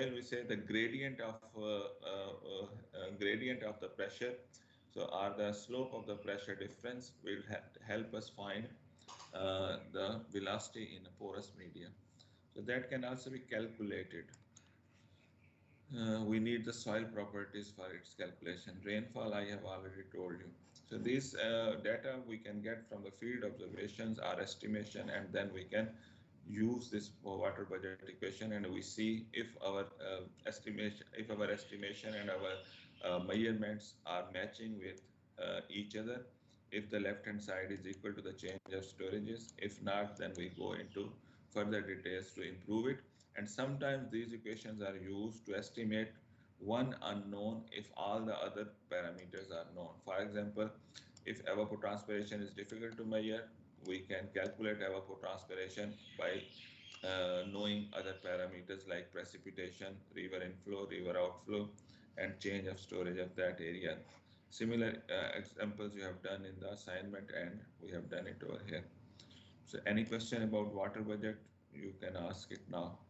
soil, we say the gradient of the pressure. So, or the slope of the pressure difference will help us find the velocity in a porous medium. So that can also be calculated. We need the soil properties for its calculation. Rainfall, I have already told you. So these data we can get from the field observations, our estimation, and then we can use this water budget equation, and we see if our estimation and our measurements are matching with each other. If the left hand side is equal to the change of storages, if not, then we go into further details to improve it. And sometimes these equations are used to estimate one unknown if all the other parameters are known. For example, if evapotranspiration is difficult to measure, we can calculate evapotranspiration by knowing other parameters like precipitation, river inflow, river outflow, and change of storage of that area. Similar examples you have done in the assignment, and we have done it over here. So any question about water budget, you can ask it now.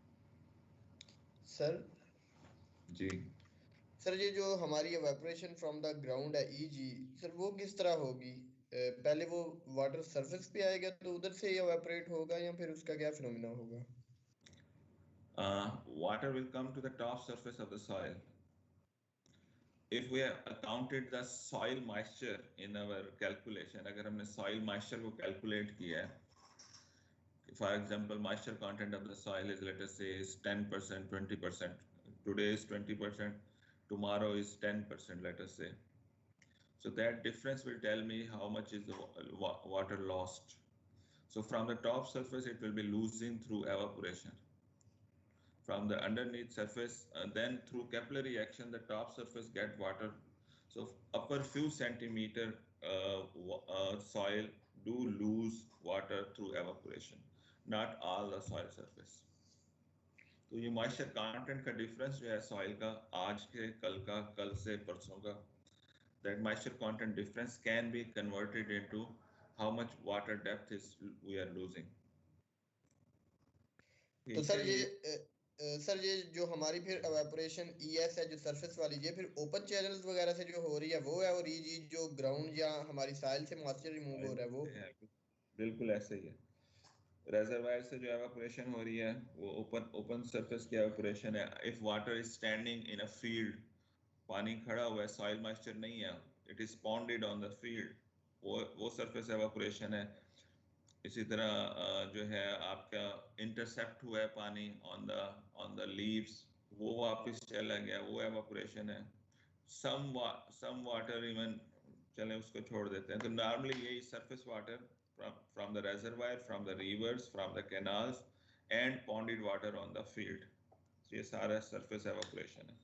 Sir ji sir ये जो हमारी evaporation from the ground है EG sir वो किस तरह होगी? पहले वो वाटर सरफेस पे आएगा तो उधर से evaporate होगा या फिर उसका क्या फिनोमिना होगा? Water will come to the top surface of the soil. If we have accounted the soil moisture in our calculation, अगर हमने soil moisture को calculate किया है, for example, moisture content of the soil is, let us say, is 10%, 20%. Today is 20%, tomorrow is 10%, let us say. So that difference will tell me how much is the water lost. So from the top surface, it will be losing through evaporation. From the underneath surface, then through capillary action, the top surface get water. So upper few centimeter soil do lose water through evaporation, not all the soil surface. तो ये moisture content का difference जो है soil का आज के कल का कल से परसों का, that moisture content difference can be converted into how much water depth is we are losing. तो सर ये जो हमारी फिर evaporation ES है जो सरफेस वाली, ये फिर ओपन चैनल्स वगैरह से जो हो रही है वो है, और EG जो ग्राउंड या हमारी साइल से मॉइस्चर रिमूव हो रहा है वो? बिल्कुल ऐसे ही है. रेजर्वायर से जो एवापोरेशन हो रही है वो ओपन सरफेस की एवापोरेशन है. If water is standing in a field, पानी खड़ा हुआ है, सॉइल मॉइस्चर नहीं है, it is ponded on the field, वो सरफेस एवापोरेशन है. इसी तरह जो है आपका इंटरसेप्ट हुआ है पानी ऑन द लीव्स, वो वापस चला गया, वो एवापोरेशन है. सम वाटर इवन चले उसको छोड़ देते हैं. तो नॉर्मली यही surface water from the reservoir, from the rivers, from the canals, and ponded water on the field. So ये सारा surface evaporation है.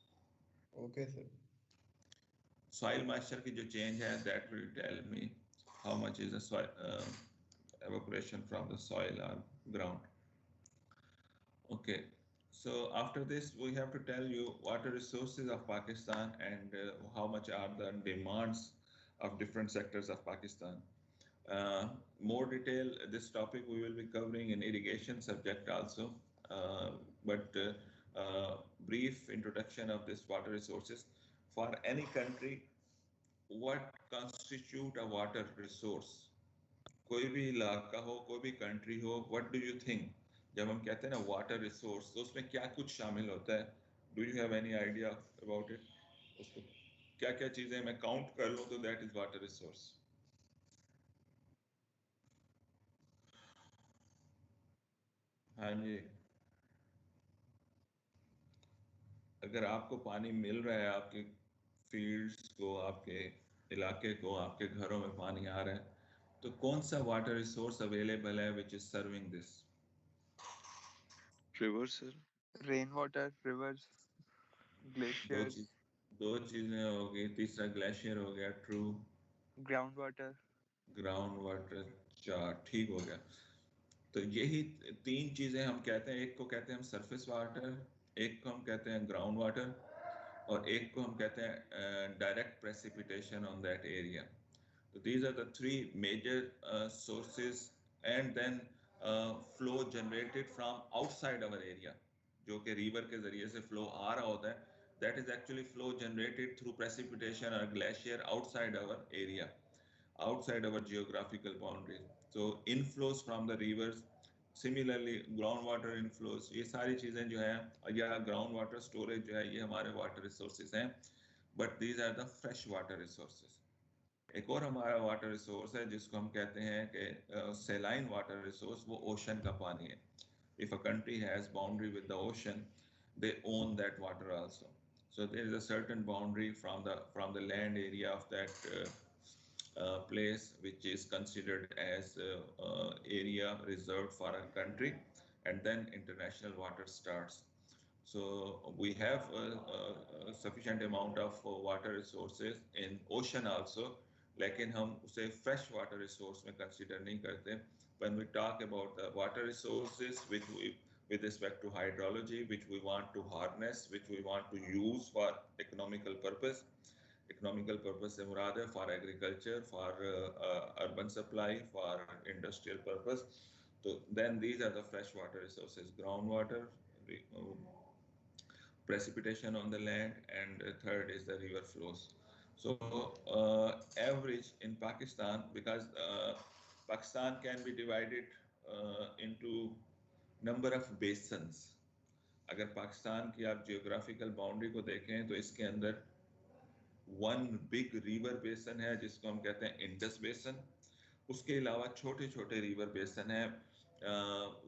Okay sir. Soil moisture की जो change है, that will tell me how much is the soil evaporation from the soil or ground. Okay. So after this, we have to tell you water resources of Pakistan and how much are the demands of different sectors of Pakistan. More detail, this topic we will be covering in irrigation subject also, but brief introduction of this water resources. For any country, what constitute a water resource? कोई भी इलाका हो, कोई भी country हो, what do you think? जब हम कहते हैं ना water resource, तो उसमें क्या कुछ शामिल होता है? Do you have any idea about it? उसको क्या क्या चीजें मैं count कर लूँ तो that is water resource. हाँ जी, अगर आपको पानी मिल रहा है, आपके फील्ड्स को, आपके इलाके को, आपके घरों में पानी आ रहा है, तो कौन सा वाटर रिसोर्स अवेलेबल है which is serving this? Reverse sir, rain water, reverse, glaciers. दो चीजें हो गई, तीसरा ग्लेशियर हो गया. True. Ground water. Ground water, चार, ठीक हो गया. तो यही तीन चीजें हम कहते हैं. एक को कहते हैं हम सरफेस वाटर, एक को हम कहते हैं ग्राउंड वाटर, और एक को हम कहते हैं direct precipitation on that area. तो these are the three major sources. And then flow generated from outside our area, जो कि रिवर के जरिए से फ्लो आ रहा होता है, that is actually flow generated through precipitation or glacier outside our area, outside our geographical boundaries. So inflows from the rivers, similarly groundwater inflows, ये सारी चीजें जो है या groundwater storage जो है ये हमारे water resources हैं, but these are the fresh water resources. एक और हमारा वाटर रिसोर्स है जिसको हम कहते हैं कि सेलाइन वाटर रिसोर्स, वो ओशन का पानी है. If a country has boundary with the ocean, they own that water also. So there is a certain boundary from the land area of that place which is considered as area reserved for a country, and then international water starts. So we have a sufficient amount of water resources in ocean also, लेकिन हम उसे fresh water resource में consider नहीं करते. When we talk about the water resources with respect to hydrology, which we want to harness, which we want to use for economical purpose से मुराद है for agriculture, for urban supply, for industrial purpose. So then these are the fresh water resources: groundwater, precipitation on the land, and third is the river flows. So average in Pakistan, because Pakistan can be divided into number of basins. अगर पाकिस्तान की आप geographical boundary को देखें तो इसके अंदर one big river बेसन है जिसको हम कहते हैं इंडस बेसन. उसके अलावा छोटे छोटे रिवर बेसन है.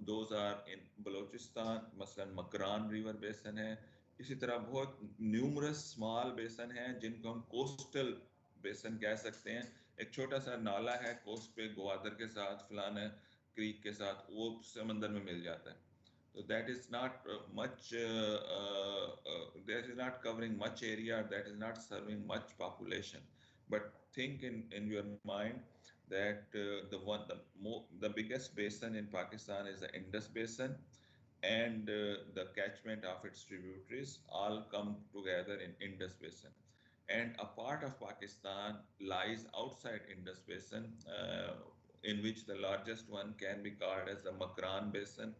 दोज आर इन बलोचिस्तान, मसलन मकरान रिवर बेसन है. इसी तरह बहुत न्यूमरस स्मॉल बेसन हैं जिनको हम कोस्टल बेसन कह सकते हैं. एक छोटा सा नाला है कोस्ट पे ग्वादर के साथ, फलाना क्रीक के साथ, वो समंदर में मिल जाता है. So that is not much, that is not covering much area, that is not serving much population. But think in your mind that the biggest basin in Pakistan is the Indus Basin, and the catchment of its tributaries all come together in Indus Basin. And a part of Pakistan lies outside Indus Basin, in which the largest one can be called as the Makran Basin.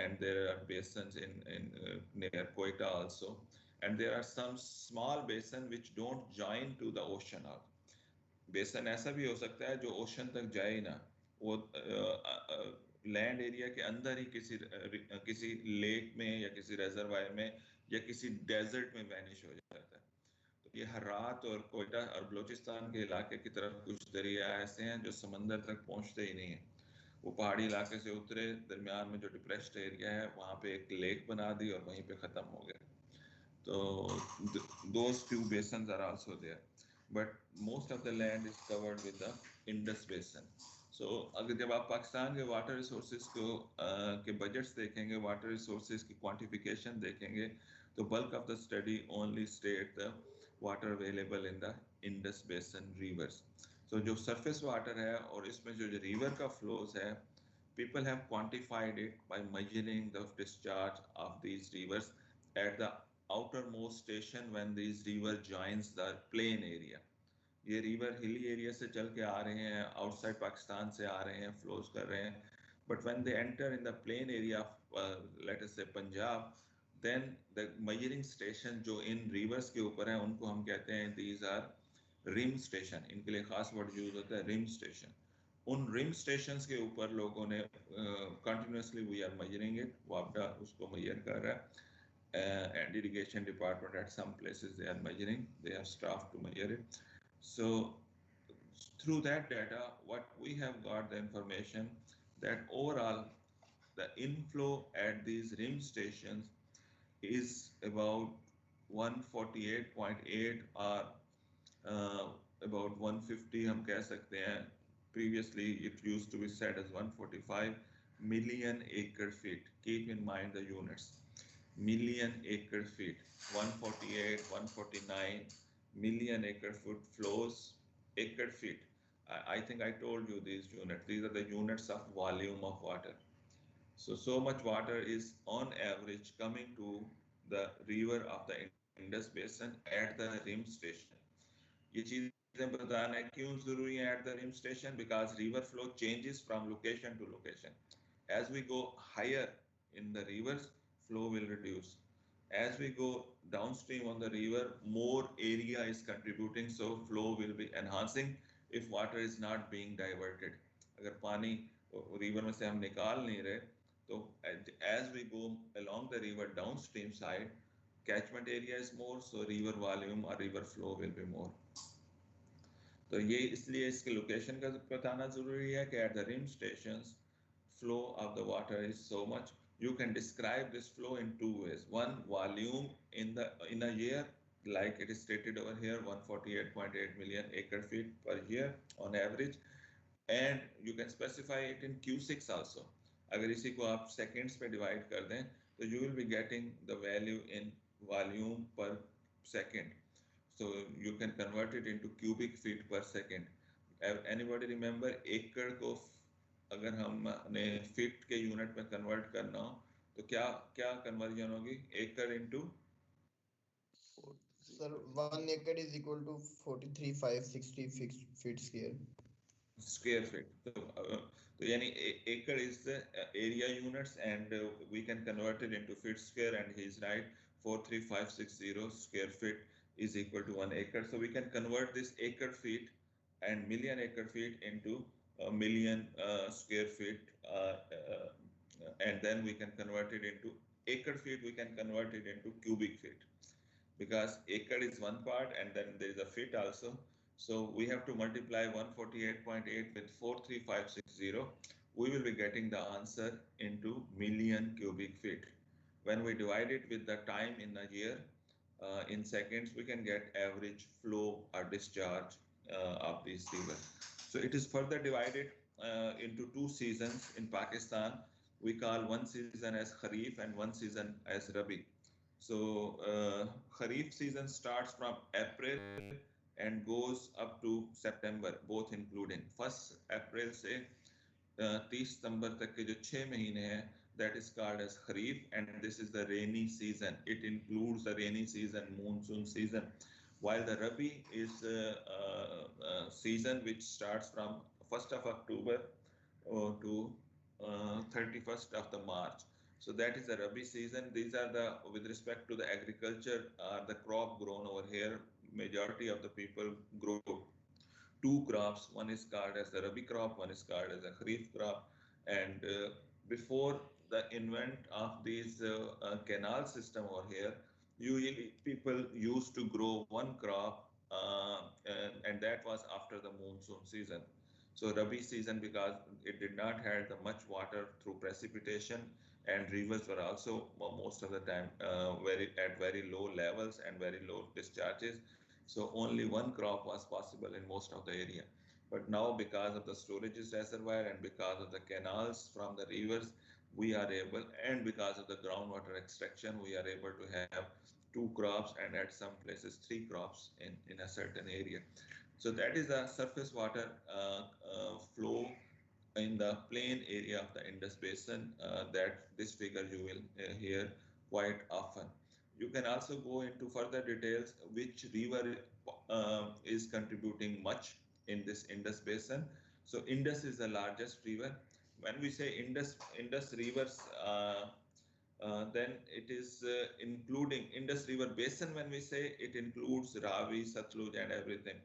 And there are basins in near Quetta also, and there are some small basin which don't join to the ocean. बेसन ऐसा भी हो सकता है जो ocean तक जाए ना, वो लैंड एरिया के अंदर ही किसी लेक में या किसी रिजर्वायर में या किसी डेजर्ट में वैनिश हो जाता है. तो ये हरात और कोयटा और बलूचिस्तान के इलाके की तरफ कुछ दरिया ऐसे हैं जो समंदर तक पहुंचते ही नहीं है. वो पहाड़ी इलाके से उतरे, दरमियान में जो डिप्रेस्ड एरिया है वहाँ पे एक लेक बना दी और वहीं पे ख़त्म हो गए. तो those few basins are also there, but most of the land is covered with the Indus Basin. So अगर जब आप पाकिस्तान के वाटर रिसोर्सेज को के बजट्स देखेंगे, वाटर रिसोर्सेज की क्वांटिफिकेशन देखेंगे, तो bulk of the study only state the water available in the Indus Basin rivers. तो जो सरफेस वाटर है और इसमें जो रिवर का फ्लोज है, people have quantified it by measuring the discharge of these rivers at the outermost station when these river joins the plain area. ये river हिली एरिया से चल के आ रहे हैं, आउटसाइड पाकिस्तान से आ रहे हैं, फ्लोज कर रहे हैं, but when they enter in the plain area of let us say Punjab, then the measuring station जो इन rivers के ऊपर हैं उनको हम कहते हैं these are रिम स्टेशन. इनके लिए खास वर्ड यूज होता है रिम स्टेशन. उन रिम स्टेशंस के ऊपर लोगों ने continuously we are measuring it, वापडा उसको मेजर कर रहा है, and irrigation department at some places they are measuring, they have staff to measure it. So through that data what we have got the information that overall the inflow at these rim stations is about 148.8 or about 150 हम कह सकते हैं. Previously it used to be said as 145 million acre feet. Keep in mind the units. Million acre feet, 148, 149 million acre foot flows, acre feet. I think I told you these units. These are the units of volume of water. So much water is on average coming to the river of the Indus Basin at the rim station. ये चीजें बताना क्यों जरूरी है at the rim station? Because river flow changes from location to location. As we go higher in the rivers, flow will reduce. As we go downstream on the river, more area is contributing, so flow will be enhancing if water is not being diverted. अगर पानी river में से हम निकाल नहीं रहे, तो as we go along the river downstream side, catchment area is more, so river volume or river flow will be more. तो ये इसलिए इसके लोकेशन का बताना जरूरी है कि at the rim stations, flow of the water is so much. You can describe this flow in two ways. One, volume in a year, like it is stated over here, 148.8 million acre feet per year on average, and you can specify it in Q6 also. अगर इसी को आप seconds पे divide कर दें, तो you will be getting the value in volume per second. So you can convert it into cubic feet per second. Anybody remember acre को अगर हमने फीट के यूनिट में कन्वर्ट करना हो तो क्या क्या कन्वर्जन होगी? एकड़ into sir 1 acre is equal to 43,560 feet square feet. तो यानी acre is the area units and we can convert it into feet square, and he is right, 43560 square feet is equal to 1 acre. So we can convert this acre feet and million acre feet into a million square feet, and then we can convert it into acre feet, we can convert it into cubic feet, because acre is one part and then there is a feet also. So we have to multiply 148.8 with 43560. We will be getting the answer into million cubic feet. When we divide it with the time in a year, in seconds, we can get average flow or discharge of these rivers. So it is further divided into two seasons in Pakistan. We call one season as Kharif and one season as Rabi. So Kharif season starts from April and goes up to September, both including 1st April से 30 सितंबर तक के जो 6 महीने हैं, that is called as Kharif, and this is the rainy season. It includes the rainy season, monsoon season, while the Rabi is season which starts from 1st of October to 31st of the March. So that is the Rabi season. These are the, with respect to the agriculture, the crop grown over here, majority of the people grow two crops. One is called as the Rabi crop, one is called as the Kharif crop. And before the invent of these canal system over here, usually people used to grow one crop, and that was after the monsoon season. So Rabi season, because it did not have the much water through precipitation, and rivers were also most of the time at very low levels and very low discharges. So only one crop was possible in most of the area. But now, because of the storages reservoir and because of the canals from the rivers, we are able, and because of the groundwater extraction, we are able to have two crops, and at some places 3 crops in a certain area. So that is the surface water flow in the plain area of the Indus Basin. That this figure you will hear quite often. You can also go into further details which river is contributing much in this Indus Basin. So Indus is the largest river. When we say Indus rivers, then it is including Indus River Basin. When we say, it includes Ravi, Satluj, and everything.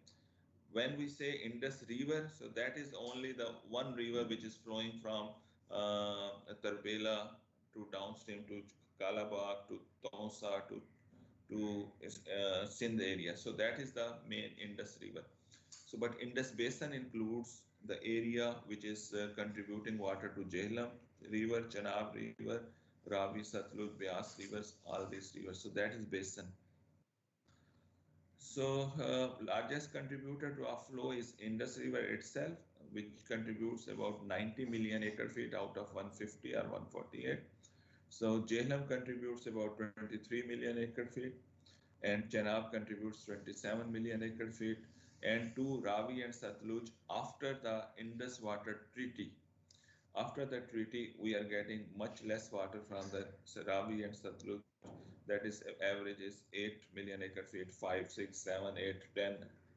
When we say Indus River, so that is only the one river which is flowing from Tarbela to downstream to Kalabagh to Taunsa to Sindh area. So that is the main Indus River. So, but Indus Basin includes the area which is contributing water to Jhelum River, Chenab River, Ravi, Satluj, Beas rivers, all these rivers. So that is basin. So largest contributor to our flow is Indus River itself, which contributes about 90 million acre feet out of 150 or 148. So Jhelum contributes about 23 million acre feet, and Chenab contributes 27 million acre feet, and to Ravi and Satluj after the Indus Water Treaty. After the treaty, we are getting much less water from the Ravi and Satluj. That is, average is 8 million acre feet, 5, 6, 7, 8, 10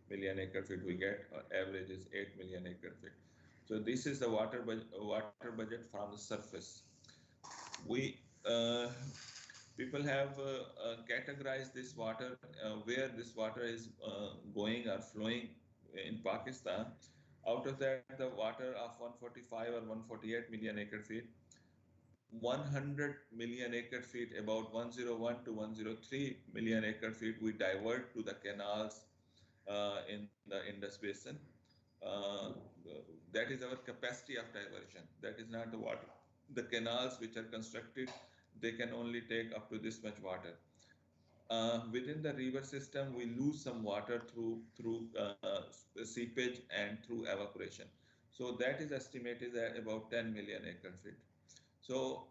million acre feet we get. Average is 8 million acre feet. So this is the water budget from the surface. We people have categorized this water, where this water is going or flowing in Pakistan. Out of that, the water of 145 or 148 million acre feet, 100 million acre feet, about 101 to 103 million acre feet, we divert to the canals in the Indus Basin. Uh, that is our capacity of diversion. That is not the water. The canals which are constructed, they can only take up to this much water. Within the river system, we lose some water through seepage and through evaporation. So that is estimated at about 10 million acre feet. So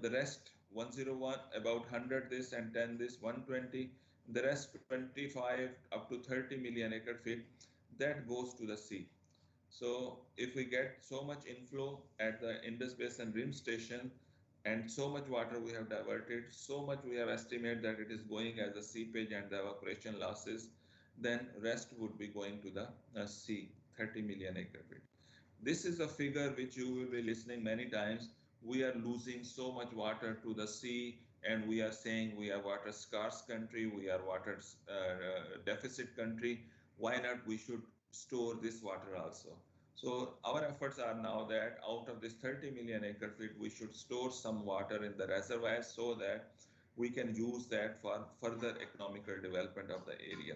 the rest 101, about 100 this and 10 this, 120, the rest 25 up to 30 million acre feet, that goes to the sea. So if we get so much inflow at the Indus Basin Rim Station and so much water we have diverted, so much we have estimated that it is going as a seepage and the evaporation losses, then rest would be going to the sea, 30 million acre feet. This is a figure which you will be listening many times. We are losing so much water to the sea, and we are saying we are water scarce country, we are water deficit country. Why not we should store this water also? So our efforts are now that out of this 30 million acre feet, we should store some water in the reservoirs so that we can use that for further economical development of the area.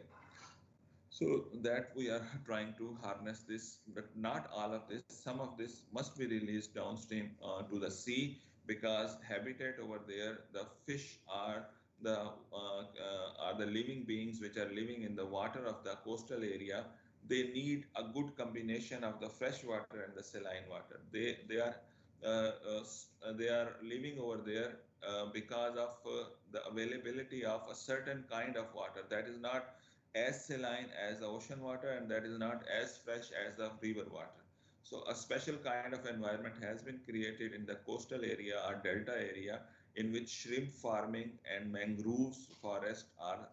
So that we are trying to harness this, but not all of this. Some of this must be released downstream to the sea, because habitat over there, the fish are the living beings which are living in the water of the coastal area. They need a good combination of the fresh water and the saline water. They are living over there because of the availability of a certain kind of water that is not as saline as the ocean water, and that is not as fresh as the river water. So a special kind of environment has been created in the coastal area or delta area, in which shrimp farming and mangroves forest are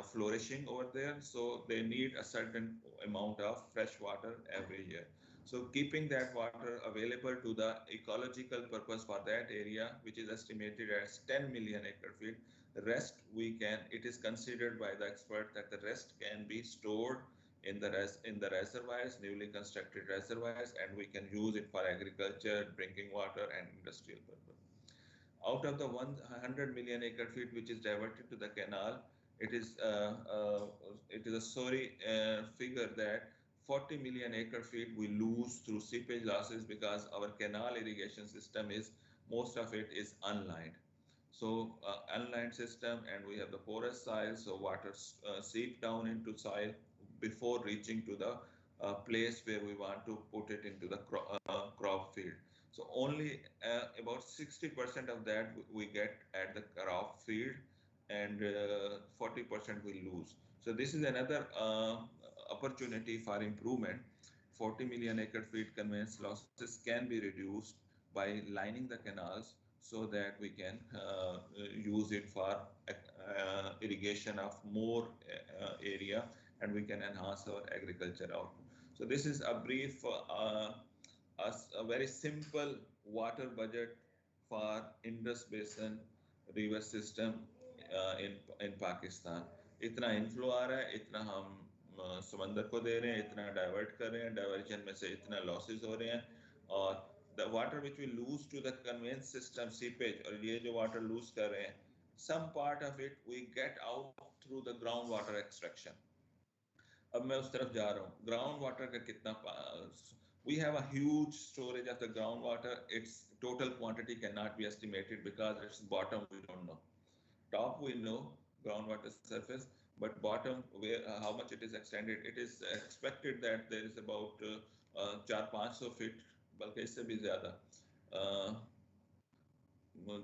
flourishing over there. So they need a certain amount of fresh water every year. So keeping that water available to the ecological purpose for that area, which is estimated as 10 million acre feet, the rest it is considered by the expert that the rest can be stored in the reservoirs, newly constructed reservoirs, and we can use it for agriculture, drinking water, and industrial purpose. Out of the 100 million acre feet which is diverted to the canal, it is a sorry figure that 40 million acre feet we lose through seepage losses, because our canal irrigation system is, most of it is unlined. So unlined system, and we have the porous soil, so water seep down into soil before reaching to the place where we want to put it into the crop field. So only about 60% of that we get at the crop field, and 40% we lose. So this is another opportunity for improvement. 40 million acre feet conveyance losses can be reduced by lining the canals, so that we can use it for irrigation of more area, and we can enhance our agriculture output. So this is a brief, a very simple water budget for Indus Basin river system in Pakistan. इतना inflow आ रहा है, इतना हम समंदर को दे रहे हैं, इतना डाइवर्ट कर रहे हैं, डाइवर्जन में से इतना लॉसेस हो रहे हैं, और the water which we lose to the conveyance system, seepage, और ये जो water lose कर रहे हैं, some part of it we get out through the groundwater extraction. अब मैं उस तरफ जा रहा हूँ. Ground water का कितना, we have a huge storage of the groundwater. Its total quantity cannot be estimated because its bottom we don't know. Top we know, groundwater surface, but bottom, where how much it is extended, it is expected that there is about 400-500 feet, बल्कि इससे भी ज़्यादा.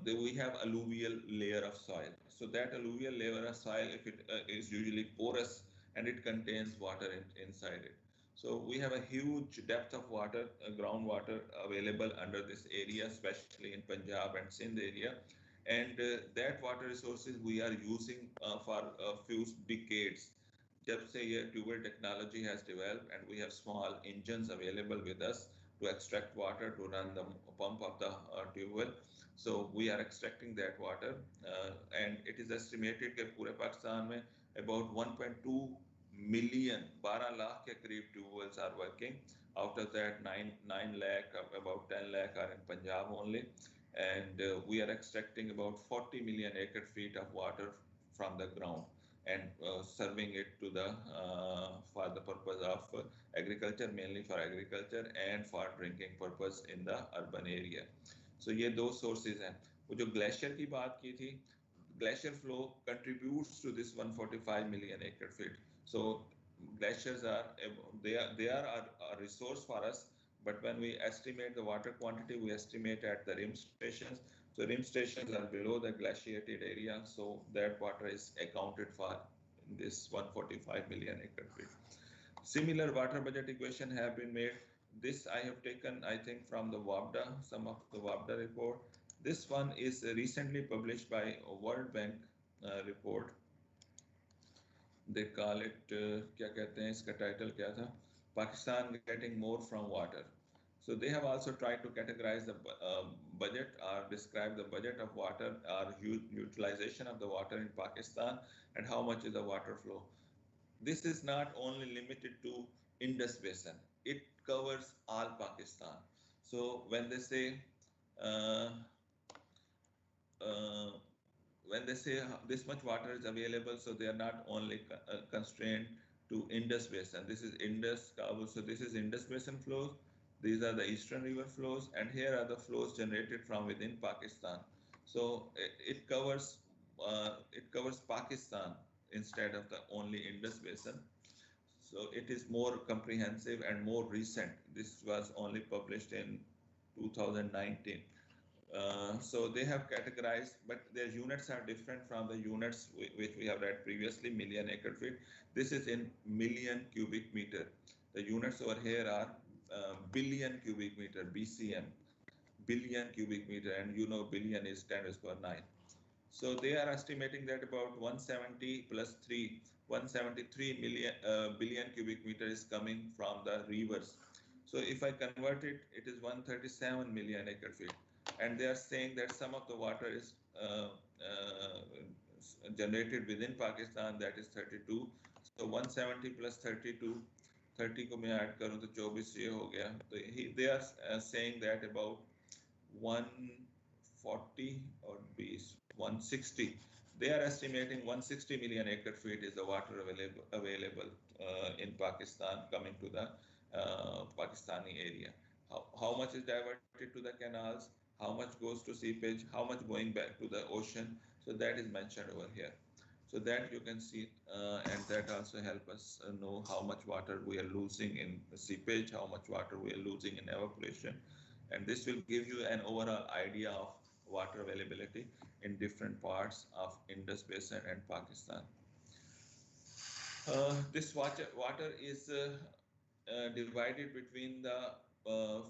We have alluvial layer of soil. So that alluvial layer of soil, if it is usually porous, and it contains water inside it. So we have a huge depth of water, groundwater available under this area, especially in Punjab and Sindh area. And that water resources we are using for a few decades. जब से ये tubewell technology has developed, and we have small engines available with us to extract water, to run the pump of the tubewell. So we are extracting that water, and it is estimated that पूरे पाकिस्तान में about 1.2 million 12 lakh के करीब tube wells are working. Out of that, 9 lakh, about 10 lakh are in Punjab only, and we are extracting about 40 million acre feet of water from the ground and serving it to the for the purpose of agriculture, mainly for agriculture and for drinking purpose in the urban area. So ये दो sources हैं. वो जो glacier की बात की थी, glacier flow contributes to this 145 million acre feet. So glaciers are a resource for us, but when we estimate the water quantity, we estimate at the rim stations. So rim stations are below the glaciated area, so that water is accounted for in this 145 million acre feet. Similar water budget equation have been made. This I have taken, I think, from the WAPDA, some of the WAPDA report. This one is recently published by World Bank report. They call it, क्या कहते हैं इसका title क्या था? Pakistan getting more from water. So they have also tried to categorize the budget or describe the budget of water or utilization of the water in Pakistan and how much is the water flow. This is not only limited to Indus Basin, it covers all Pakistan. So when they say this much water is available, so they are not only constrained to Indus Basin. This is Indus, Kabul, so this is Indus Basin flows. These are the Eastern River flows, and here are the flows generated from within Pakistan. So it covers Pakistan instead of the only Indus Basin. So it is more comprehensive and more recent. This was only published in 2019. So they have categorized, but their units are different from the units which we have read previously, million acre feet. This is in million cubic meter. The units over here are billion cubic meter, BCM, billion cubic meter, and you know billion is 10 raised to power 9. So they are estimating that about 170 plus 3, 173 billion cubic meter is coming from the rivers. So if I convert it, it is 137 million acre feet. And they are saying that some of the water is generated within Pakistan, that is 32. So 170 plus 32, 30 को मैं add करूँ तो 24 ये हो गया. तो they are saying that about 140 or 160. They are estimating 160 million acre feet is the water available in Pakistan coming to the Pakistani area. How much is diverted to the canals? How much goes to seepage? How much going back to the ocean? So that is mentioned over here. So that you can see, and that also help us know how much water we are losing in seepage, how much water we are losing in evaporation. And this will give you an overall idea of water availability in different parts of Indus Basin and Pakistan. This water is divided between the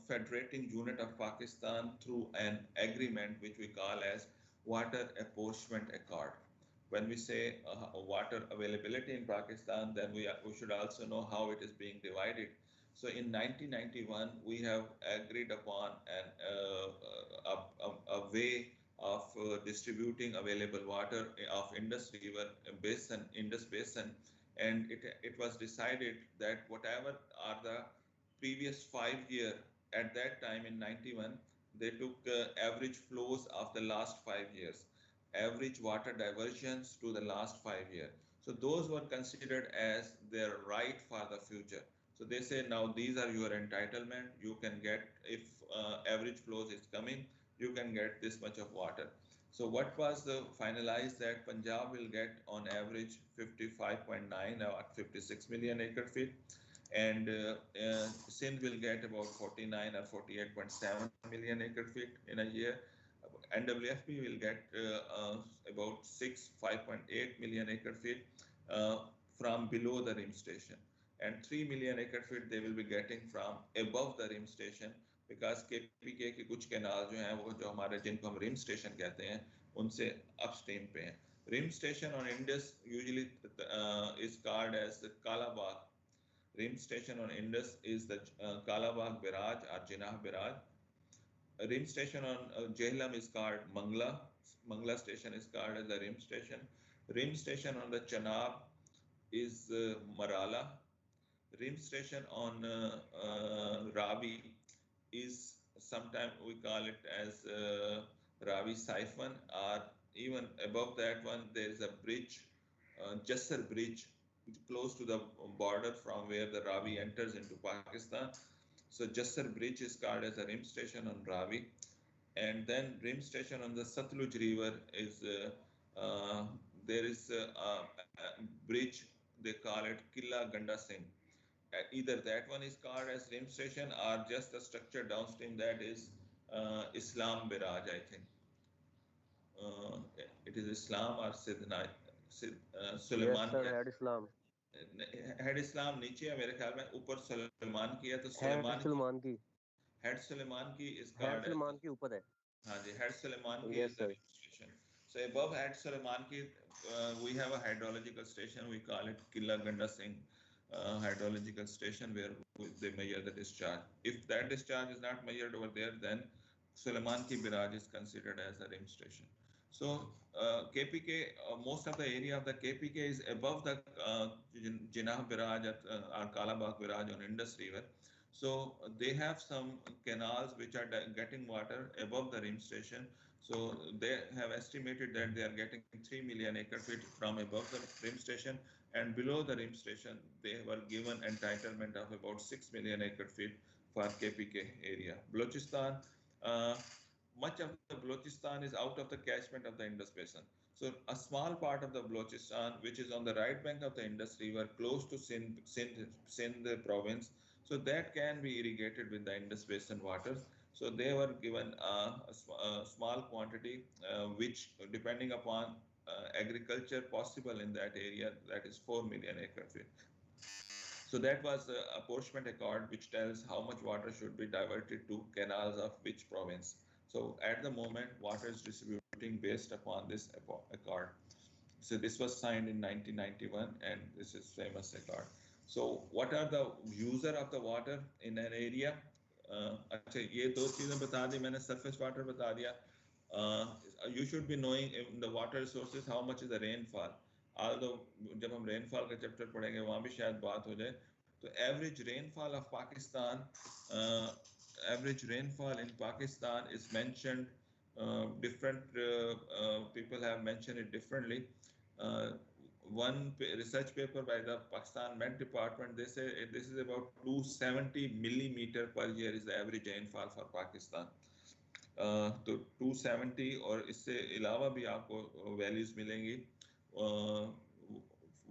federating unit of Pakistan through an agreement which we call as Water Apportionment Accord. When we say water availability in Pakistan, then we should also know how it is being divided. So in 1991, we have agreed upon a way of distributing available water of Indus River Basin, Indus Basin, and it was decided that whatever are the previous 5 years, at that time in 91, they took average flows of the last 5 years, average water diversions to the last 5 years. So those were considered as their right for the future. So they say now these are your entitlement. You can get, if average flows is coming, you can get this much of water. So what was the finalized that Punjab will get on average 55.9 or 56 million acre feet, and Sindh will get about 49 or 48.7 million acre feet in a year. NWFP will get about 5.8 million acre feet from below the rim station, and 3 million acre feet they will be getting from above the rim station, because KPK के कुछ canal जो हैं वो जो हमारे जिनको हम rim station कहते हैं उनसे upstream पे हैं. Rim station on Indus usually is called as the Kalabagh. Rim station on Indus is the Kalabagh Barrage or Jinnah Barrage. A rim station on Jhelum is called Mangla. Mangla station is called as the rim station. Rim station on the Chenab is Marala. Rim station on Ravi is sometimes we call it as Ravi Siphon, or even above that one there is a bridge, Jassar Bridge, close to the border from where the Ravi enters into Pakistan. So Jassar Bridge is called as a rim station on Ravi, and then rim station on the Satluj River is there is a bridge, they call it Killa Ganda Singh. Either that one is called as rim station or just the structure downstream that is Islam Biraj, I think. It is Islam or Sidna, Suleiman. Yes, sir. Had Islam. Head Islam नीचे है मेरे ख्याल में, ऊपर सुलेमान की है, तो सुलेमान की हेड सुलेमान की इस हेड सुलेमान के ऊपर है. हाँ जी, हेड सुलेमान की Yes, is the sir. station. So above head Suleiman ki we have a hydrological station, we call it Killa Ganda Singh hydrological station, where they measure the discharge. If that discharge is not measured over there, then Suleiman ki Biraj is considered as a rim station. So KPK, most of the area of the KPK is above the Jinnah Biraj or Kalabagh Biraj on Indus River. So they have some canals which are getting water above the rim station. So they have estimated that they are getting 3 million acre feet from above the rim station, and below the rim station they were given entitlement of about 6 million acre feet for KPK area. Balochistan, much of the Balochistan is out of the catchment of the Indus Basin. So a small part of the Balochistan, which is on the right bank of the Indus River, close to Sindh province, so that can be irrigated with the Indus Basin water. So they were given a small quantity, which depending upon agriculture possible in that area, that is 4 million acre feet. So that was a apportionment accord which tells how much water should be diverted to canals of which province. So at the moment, water is distributing based upon this accord. So this was signed in 1991, and this is famous accord. So what are the user of the water in an area? अच्छा ये दो चीजें बता दी मैंने, surface water बता दिया. You should be knowing in the water resources how much is the rainfall. Although जब हम rainfall का chapter पढ़ेंगे वहाँ भी शायद बात हो जाए. तो average rainfall of Pakistan, average rainfall in Pakistan is mentioned. Different people have mentioned it differently. One research paper by the Pakistan Met Department, they say this is about 270 millimeter per year is the average rainfall for Pakistan. तो 270 और इससे अलावा भी आपको values मिलेंगी.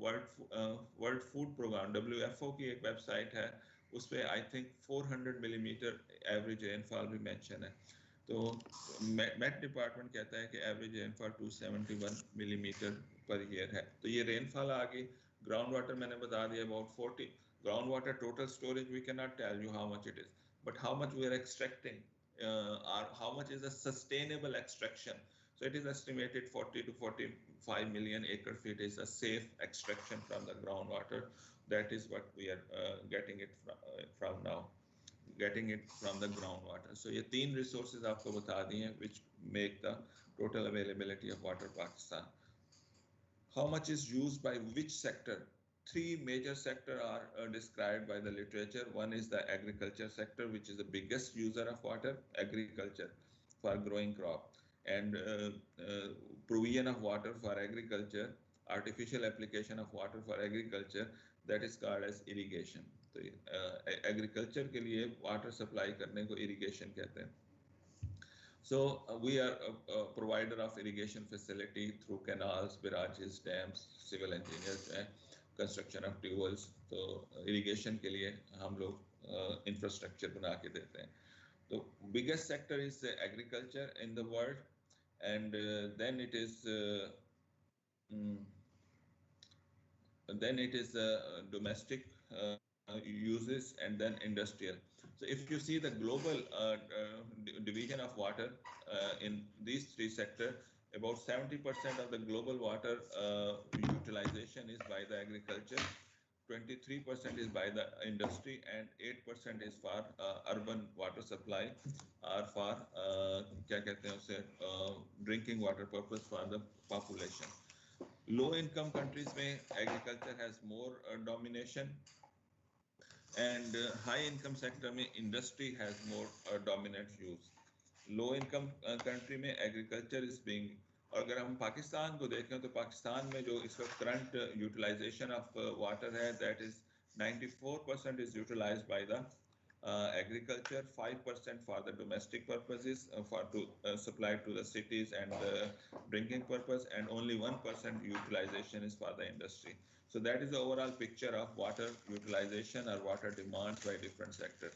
World food programme WFO की एक website है, उस पर I think 400 millimetre average rainfall भी मेंशन है. तो मेट डिपार्टमेंट कहता है कि average rainfall 271 millimetre per year है. तो ये रेनफॉल आ गई. ग्राउंड वाटर मैंने बता दिया about 40. Ground water total storage we can not tell you how much it is, but how much we are extracting or how much is a sustainable extraction. So it is estimated 40 to 45 million acre feet is a safe extraction from the groundwater. That is what we are getting it from now, getting it from the groundwater. So ये तीन resources आपको बता दी हैं which make the total availability of water Pakistan. How much is used by which sector? Three major sectors are described by the literature. One is the agriculture sector, which is the biggest user of water, agriculture for growing crop, and provision of water for agriculture, artificial application of water for agriculture, that is called as irrigation. तो agriculture के लिए water supply करने को irrigation कहते हैं. So we are a provider of irrigation facility through canals, barrages, dams, civil engineers, construction of tube wells. तो irrigation के लिए हम लोग इंफ्रास्ट्रक्चर बना के देते हैं. तो biggest sector is agriculture in the world, and then it is domestic uses, and then industrial. So if you see the global division of water in these three sectors, about 70% of the global water utilization is by the agriculture, 23% is by the industry, and 8% is for urban water supply or for क्या कहते हैं उसे drinking water purpose for the population. Low income countries में agriculture has more domination, and high income sector में industry has more dominant use. Low income country में agriculture is being, और अगर हम पाकिस्तान को देखें तो पाकिस्तान में जो इस वक्त करंट यूटिलाइजेशन ऑफ वाटर है, that is 94% is utilized by the agriculture, 5% for the domestic purposes, for to supply to the cities and drinking purpose, and only 1% utilization is for the industry. So that is the overall picture of water utilization or water demands by different sectors.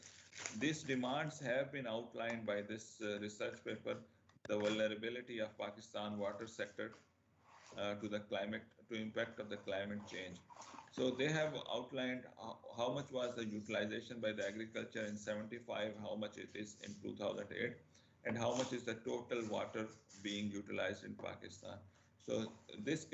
These demands have been outlined by this research paper, the vulnerability of Pakistan water sector to the climate, to impact of the climate change. So they have outlined how much was the utilization by the agriculture in 75, how much it is in 2008, and how much is the total water being utilized in Pakistan. So this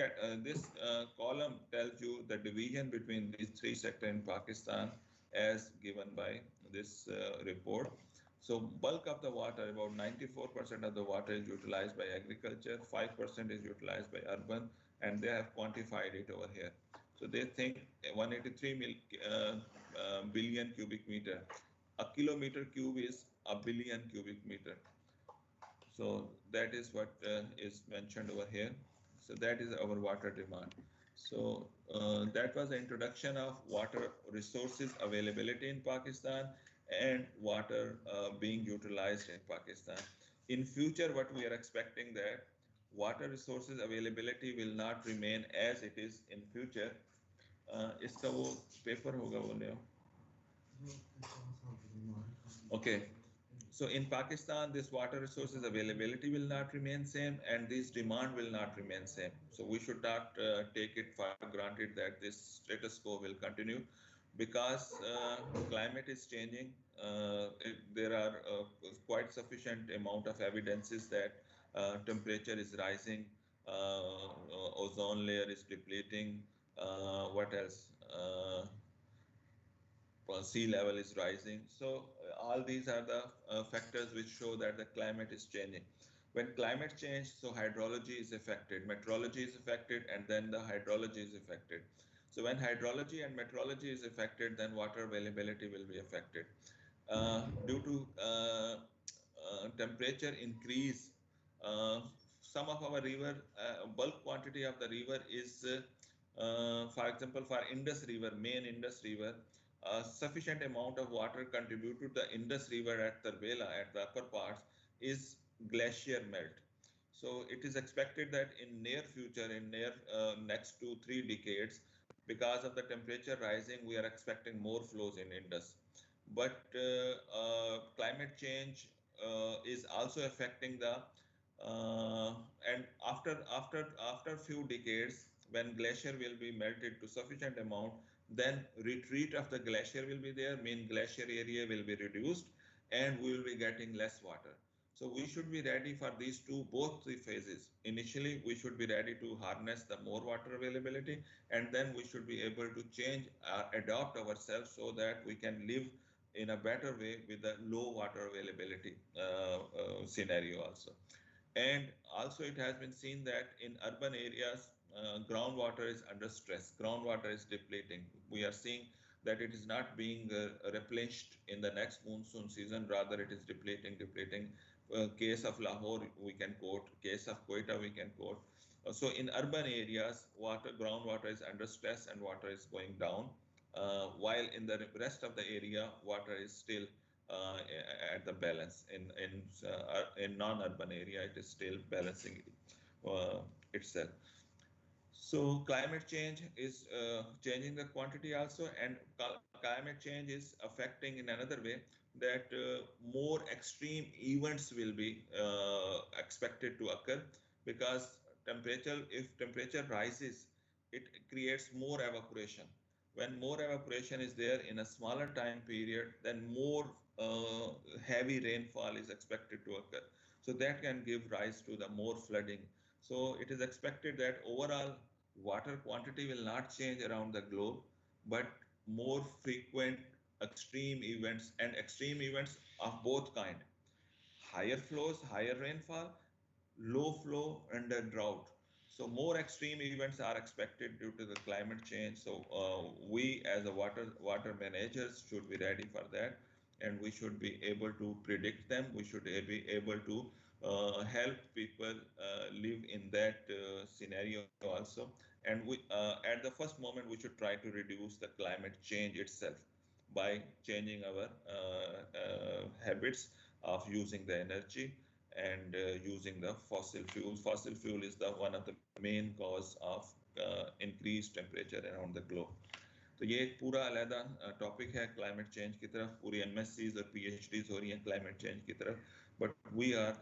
column tells you the division between these three sectors in Pakistan as given by this report. So bulk of the water, about 94% of the water is utilized by agriculture, 5% is utilized by urban, and they have quantified it over here. So they think 183 billion cubic meter. A kilometer cube is a billion cubic meter. So that is what is mentioned over here. So that is our water demand. So that was the introduction of water resources availability in Pakistan and water being utilized in Pakistan. In future, what we are expecting that water resources availability will not remain as it is in future. इसका वो paper होगा बोले हो. Okay. So in Pakistan, this water resources availability will not remain same, and this demand will not remain same. So we should not take it for granted that this status quo will continue, because climate is changing. There are quite sufficient amount of evidences that temperature is rising, ozone layer is depleting, what else? Sea level is rising. So all these are the factors which show that the climate is changing. When climate change, so hydrology is affected, meteorology is affected, and then the hydrology is affected. So when hydrology and meteorology is affected, then water availability will be affected. Due to temperature increase, some of our river, bulk quantity of the river is, for example, for Indus River, main Indus River, sufficient amount of water contributed to the Indus River at Tarbela, at the upper parts, is glacier melt. So it is expected that in near future, in near next 2-3 decades, because of the temperature rising, we are expecting more flows in Indus. But climate change is also affecting the, and after few decades, when glacier will be melted to sufficient amount, then retreat of the glacier will be there, mean glacier area will be reduced, and we will be getting less water. So we should be ready for these both three phases. Initially, we should be ready to harness the more water availability, and then we should be able to change, adopt ourselves so that we can live in a better way with the low water availability scenario also. And also it has been seen that in urban areas, groundwater is under stress, groundwater is depleting. We are seeing that it is not being replenished in the next monsoon season, rather it is depleting. Case of Lahore we can quote, case of Quetta we can quote. So in urban areas, groundwater is under stress and water is going down, while in the rest of the area, water is still at the balance. In non-urban area, it is still balancing itself. So climate change is changing the quantity also, and climate change is affecting in another way that more extreme events will be expected to occur, because if temperature rises, it creates more evaporation. When more evaporation is there in a smaller time period, then more heavy rainfall is expected to occur. So that can give rise to the more flooding. So it is expected that overall water quantity will not change around the globe, but more frequent extreme events, and extreme events of both kind: higher flows, higher rainfall, low flow, and a drought. So more extreme events are expected due to the climate change. So we as a water managers should be ready for that, and we should be able to predict them. We should be able to help people live in that scenario also. And we at the first moment we should try to reduce the climate change itself by changing our habits of using the energy and using the fossil fuel. Fossil fuel is the one of the main cause of increased temperature around the globe. तो ये एक पूरा अलग topic है climate change की तरफ. पूरी एमएससीज और पीएचडीज हो रही हैं क्लाइमेट चेंज की तरफ, but we are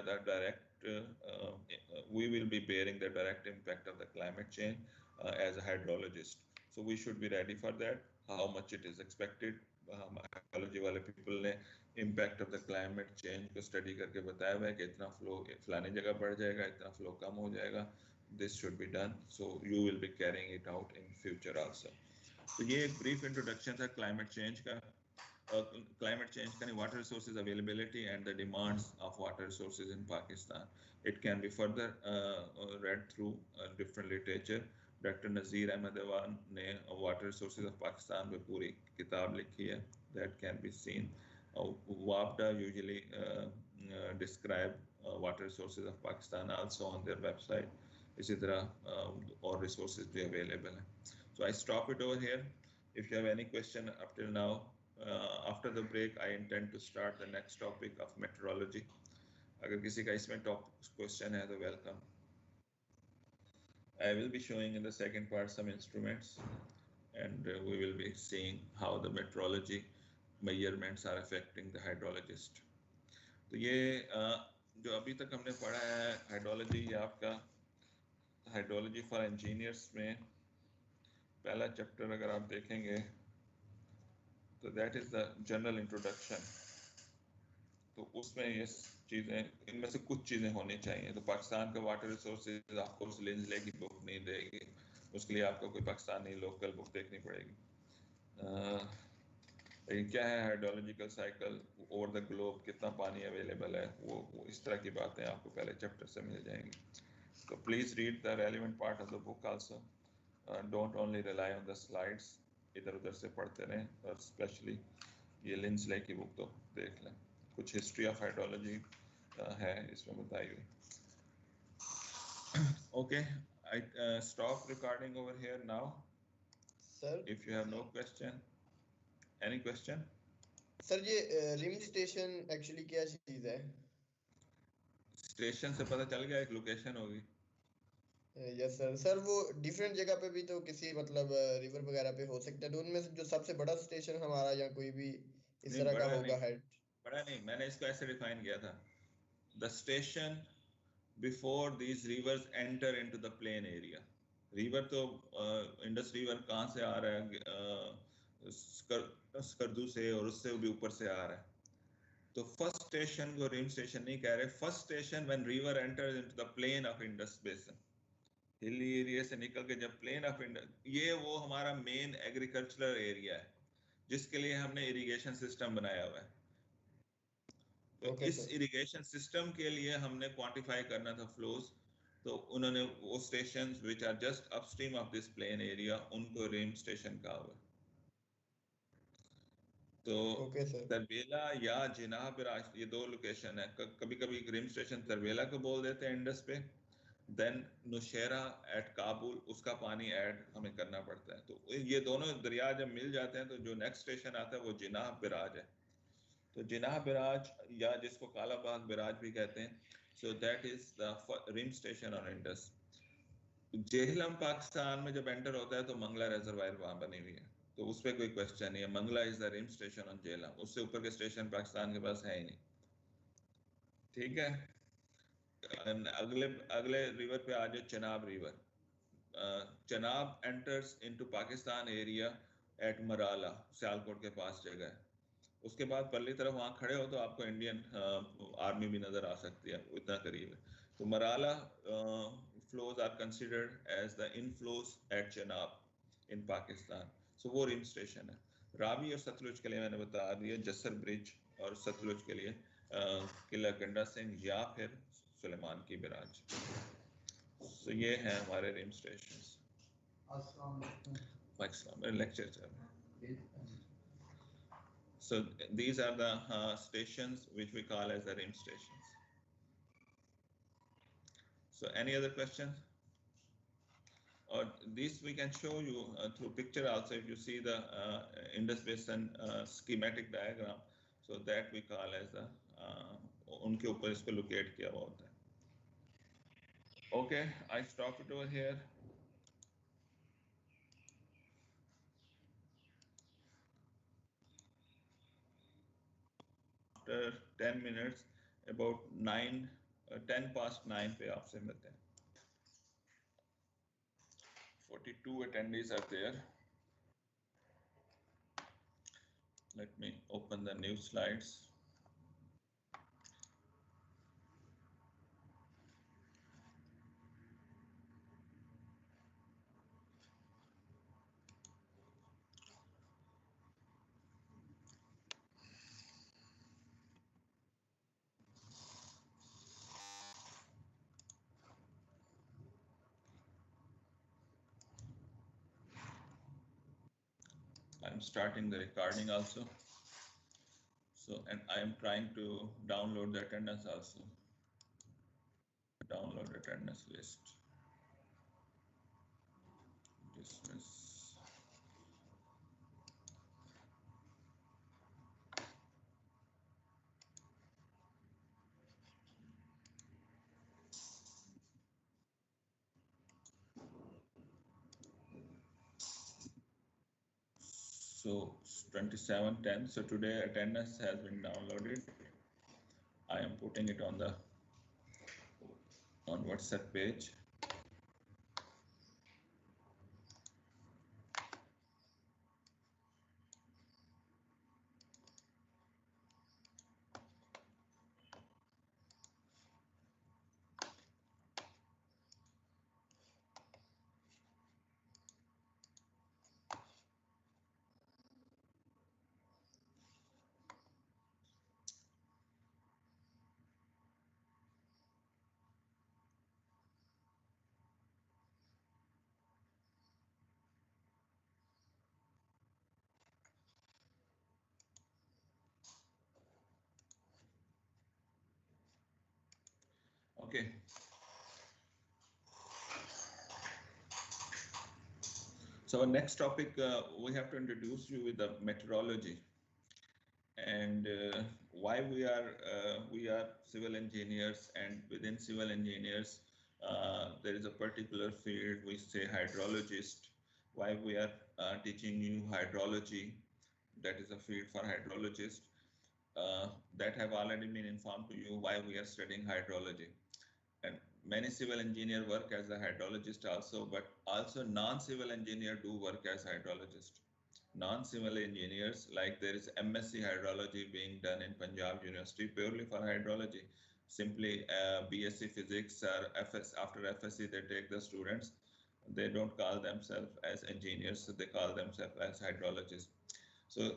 the direct we will be bearing the direct impact of the climate change as a hydrologist. So we should be ready for that, how much it is expected. Hydrology वाले people ने impact of the climate change को study करके बताया हुआ है कि इतना flow फलानी जगह बढ़ जाएगा, इतना फ्लो कम हो जाएगा. This should be done, so you will be carrying it out in future also. तो ये एक ब्रीफ इंट्रोडक्शन था क्लाइमेट चेंज का. Climate change can water resources availability and the demands of water resources in Pakistan. It can be further read through different literature. Doctor Nazir Ahmad Awan ने water resources of Pakistan पे पूरी किताब लिखी है, दैट कैन बी सीन. वापडा usually describe water resources of Pakistan also on their website. इसी तरह और रिसोर्सेज भी अवेलेबल हैं. So I stop it over here. If you have any question up till now, after the break I intend to start the next topic of meteorology. अगर किसी का इसमें question है तो welcome. I will be showing in the second part some instruments, and we will be seeing how the metrology measurements are affecting the hydrologist. तो ये जो अभी तक हमने पढ़ा है हाइड्रोलॉजी, या आपका हाइड्रोलॉजी फॉर इंजीनियर्स में पहला चैप्टर अगर आप देखेंगे तो that is the general introduction. तो उसमें ये चीज़ें, इनमें से कुछ चीज़ें होनी चाहिए. तो पाकिस्तान का वाटर रिसोर्सेज आपको उस लिंजले की बुक नहीं देगी, उसके लिए आपको कोई पाकिस्तानी लोकल बुक देखनी पड़ेगी. लेकिन क्या है hydrological cycle over the globe, कितना पानी अवेलेबल है, वो इस तरह की बातें आपको पहले चैप्टर से मिल जाएंगी. तो please read the relevant part of the book also. Don't only rely on the slides. इधर उधर से पढ़ते रहें, और स्पेशली ये लिंजले की बुक तो देख लें. कुछ हिस्ट्री ऑफ हाइड्रोलॉजी है इसमें बताई हुई. Okay, I stop recording over here now. Sir if you have no question, any question? Sir ये रिम स्टेशन एक्चुअली क्या चीज है? स्टेशन से पता चल गया, एक लोकेशन होगी. Yes sir. सर वो डिफरेंट जगह पे भी तो किसी मतलब रिवर वगैरह पे हो सकता है, तो उनमें से जो सबसे बड़ा स्टेशन हमारा या कोई भी इस तरह का होगा हेड? बड़ा नहीं, मैंने इसको ऐसे डिफाइन किया था. The station before these rivers enter into the plain area. River तो इंडस रिवर कहाँ से आ रहा है? स्कर्दू से, और उससे भी ऊपर से आ रहा है. तो फर्स्ट स्टेशन को रिम स्टेशन नहीं कह रहे. First station when river enters into the plain of Indus basin, hilly area से निकल के जब प्लेन ऑफ इंडस, ये वो हमारा मेन एग्रीकल्चरल एरिया है जिसके लिए हमने इरिगेशन सिस्टम बनाया हुआ है. तो इस इरिगेशन सिस्टम के लिए हमने क्वांटिफाई करना था फ्लोज. तो उन्होंने वो stations which are just upstream of this plain area, उनको रिम स्टेशन कहा हुआ. तो तरबेला या जिनाब राज, ये दो लोकेशन है. कभी कभी रिम स्टेशन तरबेला को बोल देते हैं इंडस पे. देन नुशेरा एट काबुल, उसका पानी ऐड हमें करना पड़ता है. तो ये दोनों दरिया जब मिल जाते हैं तो जो नेक्स्ट स्टेशन आता है वो जिनाब बिराज है. तो जिनाब बिराज, या जिसको कालाबाग बिराज भी कहते हैं, so that is the rim station on Indus. Jhelum Pakistan में जब एंटर होता है तो मंगला रिजर्वायर वहां बनी हुई है, तो उस पर कोई क्वेश्चन नहीं है. Mangla is the rim station on Jhelum. उससे ऊपर के स्टेशन पाकिस्तान के पास है ही नहीं. ठीक है. अगले रिवर पे आ जाए, Chenab river. Chenab enters into Pakistan area at Marala, Sialkot के पास जगह है. उसके बाद पल्ली तरफ वहाँ खड़े हो तो आपको इंडियन आर्मी भी नजर आ सकती है, इतना करीब है. तो Marala flows are considered as the inflows at Chenab in Pakistan. So वो रिम स्टेशन है. रावी और सतलुज के लिए मैंने बता दिया, जसर ब्रिज और सतलुज के लिए किला गंडा सिंह या फिर सुलेमान की बिराज. So ये हैं हमारे रिम स्टेशंस. Lecture चल रहा है. So these are the stations which we call as the rim stations. So any other questions? Or this we can show you through picture also. If you see the Indus Basin schematic diagram, so that we call as the उनके ऊपर इसको locate किया हुआ होता है. Okay, I stop it over here. After 10 minutes, about 10 past 9 पे आपसे मिलते हैं. 42 attendees are there. Let me open the new slides. I'm starting the recording also. So, and I am trying to download the attendance also. Download attendance list. Dismiss. So 2710. So today attendance has been downloaded. I am putting it on WhatsApp page. Okay. So our next topic, we have to introduce you with the meteorology and why we are civil engineers, and within civil engineers there is a particular field we say hydrologist. Why we are teaching you hydrology, that is a field for hydrologists. That have already been informed to you why we are studying hydrology. And many civil engineer work as a hydrologist also, but also non-civil engineer do work as hydrologist. Non-civil engineers, like there is MSc hydrology being done in Punjab University purely for hydrology. Simply BSc physics or after FSc they take the students. They don't call themselves as engineers, so they call themselves as hydrologists. So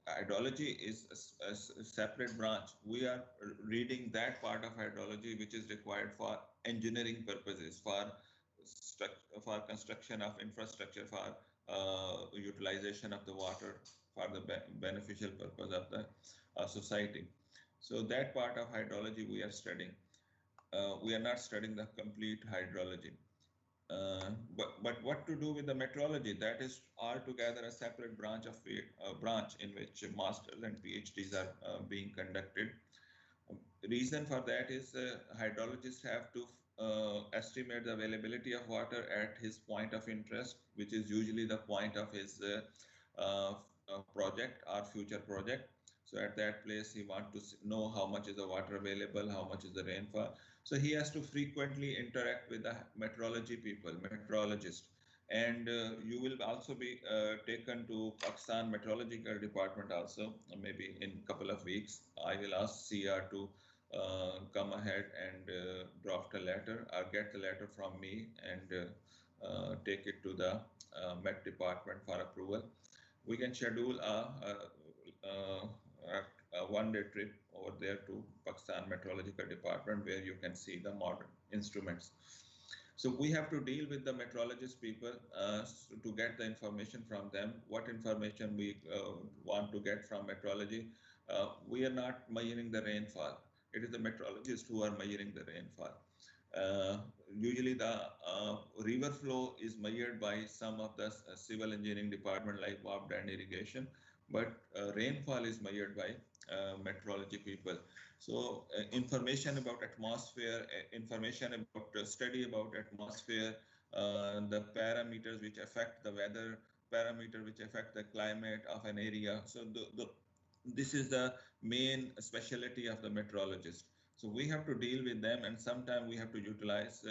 hydrology is a separate branch. We are reading that part of hydrology which is required for engineering purposes, for construction of infrastructure, for utilization of the water, for the beneficial purpose of the society. So that part of hydrology we are studying. We are not studying the complete hydrology. But what to do with the meteorology? That is altogether a separate branch of branch in which masters and PhDs are being conducted. Reason for that is hydrologists have to estimate the availability of water at his point of interest, which is usually the point of his project or future project. So at that place, he wants to know how much is the water available, how much is the rainfall. So he has to frequently interact with the meteorologists. And you will also be taken to Pakistan Meteorological Department also, maybe in a couple of weeks. I will ask CR to come ahead and draft a letter or get the letter from me and take it to the Met department for approval. We can schedule a one-day trip over there to Pakistan Meteorological Department where you can see the modern instruments. So we have to deal with the meteorologist people to get the information from them. What information we want to get from meteorology? We are not measuring the rainfall. It is the meteorologists who are measuring the rainfall. Usually the river flow is measured by some of the civil engineering department like WAPD and irrigation, but rainfall is measured by meteorology people. So information about atmosphere, information about study about atmosphere, the parameters which affect the weather, parameter which affect the climate of an area. So this is the main specialty of the meteorologist. So we have to deal with them, and sometimes we have to utilize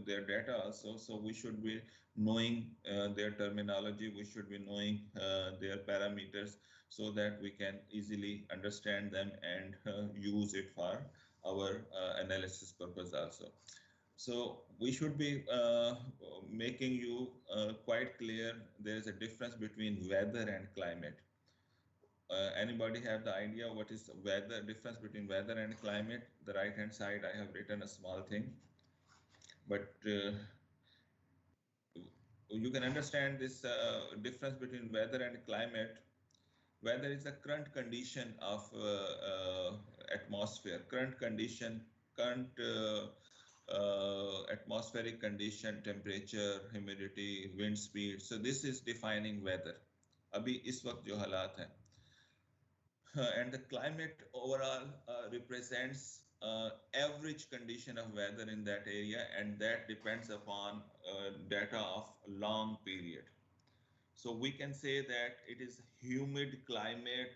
their data also. So we should be knowing their terminology. We should be knowing their parameters so that we can easily understand them and use it for our analysis purpose also. So we should be making you quite clear there is a difference between weather and climate. Anybody have the idea what is weather, difference between weather and climate? The right hand side I have written a small thing, but you can understand this difference between weather and climate. Weather is the current condition of atmosphere, current condition, current atmospheric condition, temperature, humidity, wind speed. So this is defining weather. अभी इस वक्त जो हालात हैं, and the climate overall represents average condition of weather in that area, and that depends upon data of long period. So we can say that it is humid climate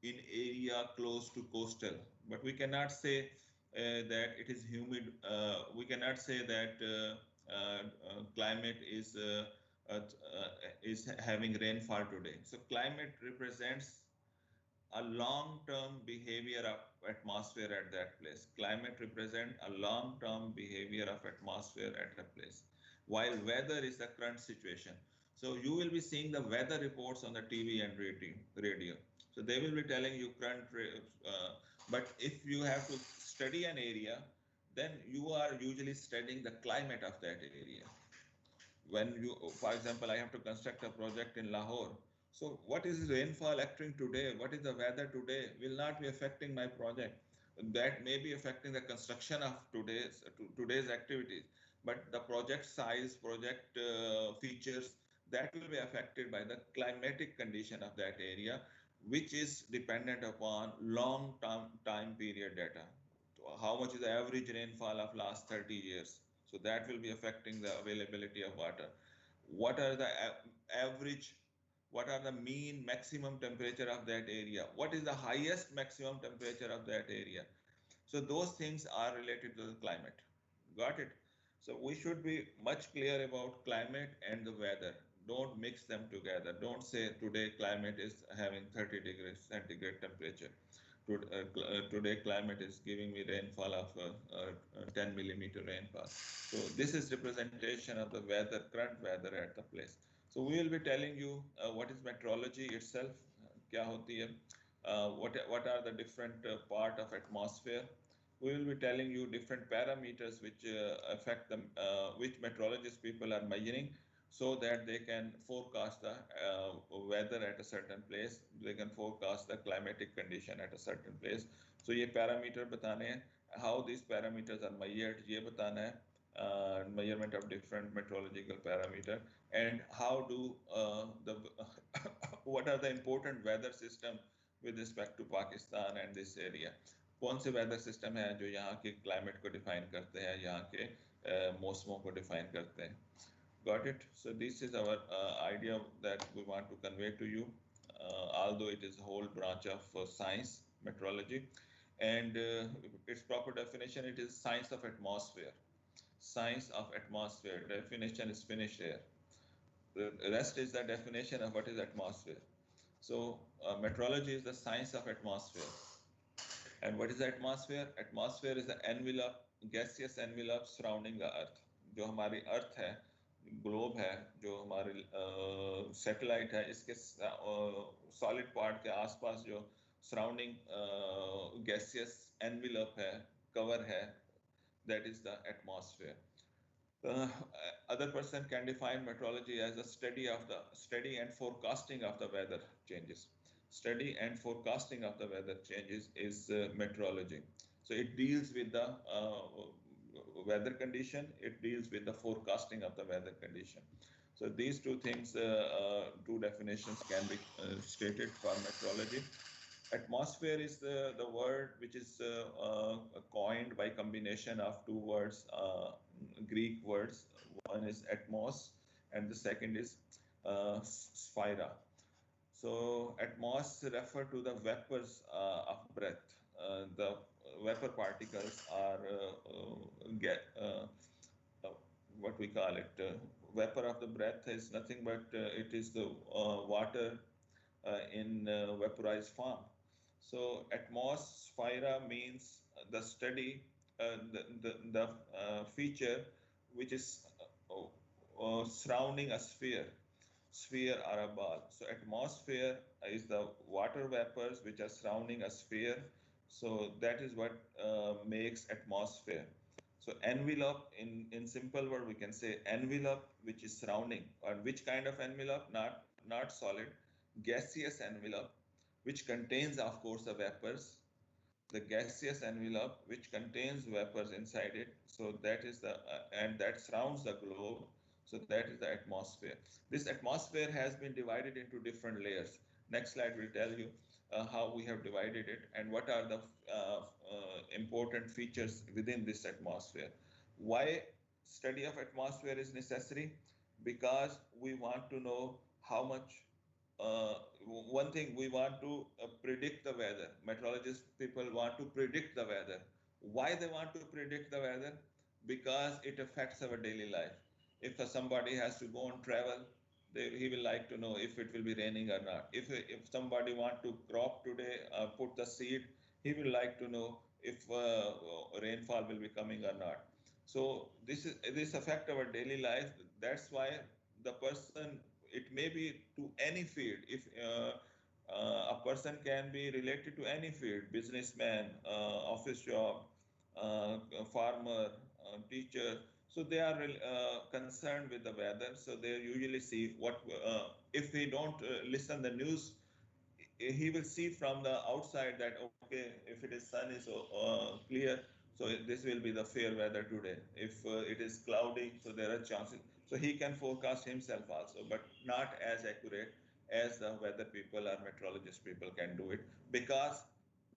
in area close to coastal, but we cannot say that it is humid. We cannot say that climate is having rainfall today. So climate represents a long-term behavior of atmosphere at that place. Climate represents a long-term behavior of atmosphere at a place, while weather is the current situation. So you will be seeing the weather reports on the TV and radio. So they will be telling you current, but if you have to study an area, then you are usually studying the climate of that area. When you, for example, I have to construct a project in Lahore. So what is rainfall occurring today? What is the weather today will not be affecting my project. That may be affecting the construction of today's activities, but the project size, project features, that will be affected by the climatic condition of that area, which is dependent upon long time period data. How much is the average rainfall of last 30 years? So that will be affecting the availability of water. What are the average, what are the mean maximum temperature of that area? What is the highest maximum temperature of that area? So those things are related to the climate. Got it? So we should be much clear about climate and the weather. Don't mix them together. Don't say today climate is having 30 degrees centigrade temperature. Today climate is giving me rainfall of 10 millimeter rainfall. So this is representation of the weather, current weather at the place. So we will be telling you what is meteorology itself, क्या होती है, what are the different part of atmosphere. We will be telling you different parameters which affect them, which meteorologist people are measuring, so that they can forecast the weather at a certain place. They can forecast the climatic condition at a certain place. So ये parameter बताने हैं, how these parameters are measured, ये बताना है, measurement of different meteorological parameter, and how do what are the important weather system with respect to Pakistan and this area. कौन से weather system है जो यहाँ के क्लाइमेट को डिफाइन करते हैं, यहाँ के मौसमों को डिफाइन करते हैं. Got it? So this is our idea that we want to convey to you, although it is a whole branch of science, meteorology, and its proper definition, it is science of atmosphere. Science of atmosphere, definition is finished here. The rest is the definition of what is atmosphere. So meteorology is the science of atmosphere. And what is the atmosphere? Atmosphere is the envelope, gaseous envelope surrounding the earth. जो हमारी अर्थ है, globe है, जो हमारी satellite है, इसके solid part के आसपास जो सराउंडिंग gaseous envelope है, cover है, that is the atmosphere. Other person can define meteorology as a study and forecasting of the weather changes. Study and forecasting of the weather changes is meteorology. So it deals with the weather condition. It deals with the forecasting of the weather condition. So these two things, two definitions can be stated for meteorology. Atmosphere is the word which is coined by combination of two words, Greek words. One is atmos and the second is sphaira. So atmos refer to the vapors of breath. The vapor particles are what we call it. Vapor of the breath is nothing but it is the water in vaporized form. So atmosphere means the study, the feature which is surrounding a sphere or a ball. So atmosphere is the water vapors which are surrounding a sphere. So that is what makes atmosphere. So envelope, in simple word, we can say envelope which is surrounding. Or which kind of envelope? Not solid, gaseous envelope which contains, of course, the vapors. The gaseous envelope which contains vapors inside it. So that is the and that surrounds the globe. So that is the atmosphere. This atmosphere has been divided into different layers. Next slide will tell you how we have divided it and what are the important features within this atmosphere. Why study of atmosphere is necessary? Because we want to know how much one thing, we want to predict the weather. Meteorologist people want to predict the weather. Why they want to predict the weather? Because it affects our daily life. If somebody has to go on travel, he will like to know if it will be raining or not. If somebody want to crop today, put the seed, he will like to know if rainfall will be coming or not. So this affect our daily life. That's why the person, it may be to any field. If a person can be related to any field, businessman, office job, farmer, teacher. So they are concerned with the weather. So they usually see what, if he don't listen the news, he will see from the outside that, okay, if it is sun is clear, so this will be the fair weather today. If it is cloudy, so there are chances. So he can forecast himself also, but not as accurate as the weather people or meteorologist people can do it, because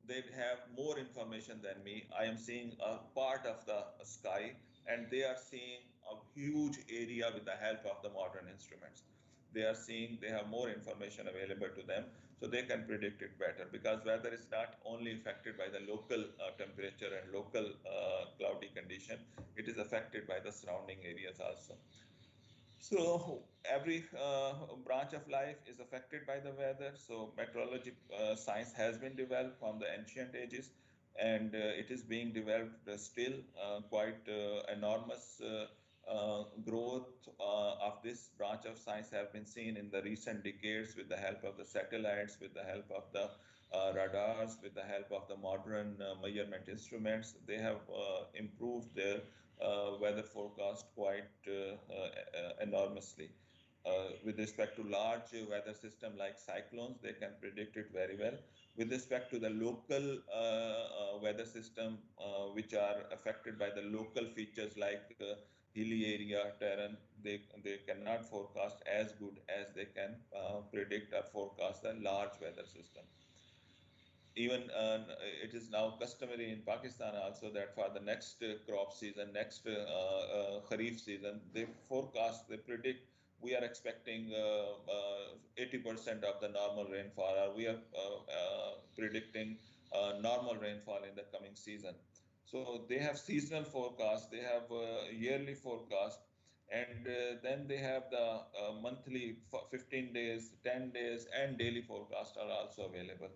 they have more information than me. I am seeing a part of the sky and they are seeing a huge area with the help of the modern instruments. They are seeing, they have more information available to them, so they can predict it better, because weather is not only affected by the local temperature and local cloudy condition, it is affected by the surrounding areas also. So every branch of life is affected by the weather. So meteorology science has been developed from the ancient ages, and it is being developed still. Quite enormous growth of this branch of science have been seen in the recent decades with the help of the satellites, with the help of the radars, with the help of the modern measurement instruments. They have improved their weather forecast quite enormously. With respect to large weather system like cyclones, they can predict it very well. With respect to the local weather system, which are affected by the local features like hilly area, terrain, they cannot forecast as good as they can predict or forecast the large weather system. Even it is now customary in Pakistan also that for the next crop season, next Kharif season, they forecast, they predict, we are expecting 80% of the normal rainfall, or we are predicting normal rainfall in the coming season. So they have seasonal forecast, they have yearly forecast, and then they have the monthly 15 days, 10 days, and daily forecast are also available.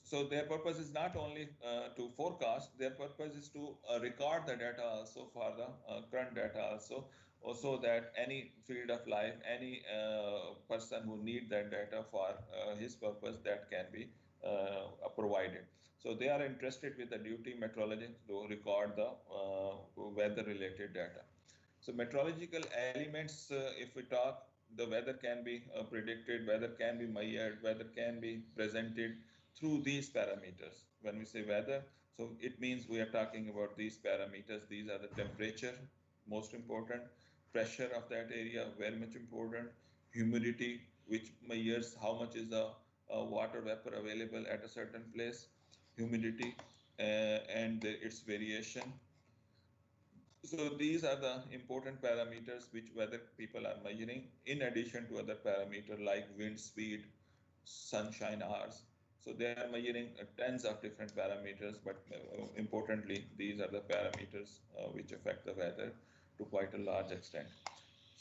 So their purpose is not only to forecast, their purpose is to record the data also for the current data also that any field of life, any person who need that data for his purpose, that can be provided. So they are interested with the duty meteorology to record the weather related data. So meteorological elements, if we talk, the weather can be predicted, weather can be measured, weather can be presented through these parameters. When we say weather, so it means we are talking about these parameters. These are the temperature, most important, pressure of that area, very much important, humidity, which measures how much is the water vapor available at a certain place, humidity, and its variation. So these are the important parameters which weather people are measuring in addition to other parameters like wind speed, sunshine hours. So they are measuring tens of different parameters, but importantly, these are the parameters which affect the weather to quite a large extent.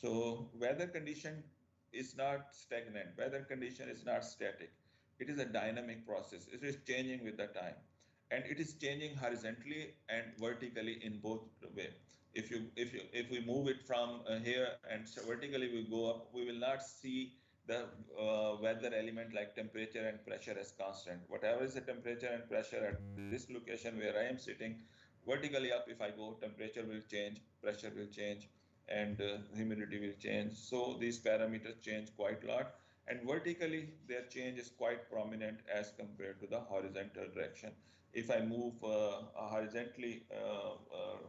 So weather condition is not stagnant. Weather condition is not static. It is a dynamic process. It is changing with the time, and it is changing horizontally and vertically in both way. If we move it from here and so vertically we go up, we will not see the weather element like temperature and pressure as constant. Whatever is the temperature and pressure at this location where I am sitting, vertically up, if I go, temperature will change, pressure will change, and humidity will change. So these parameters change quite a lot, and vertically their change is quite prominent as compared to the horizontal direction. If I move horizontally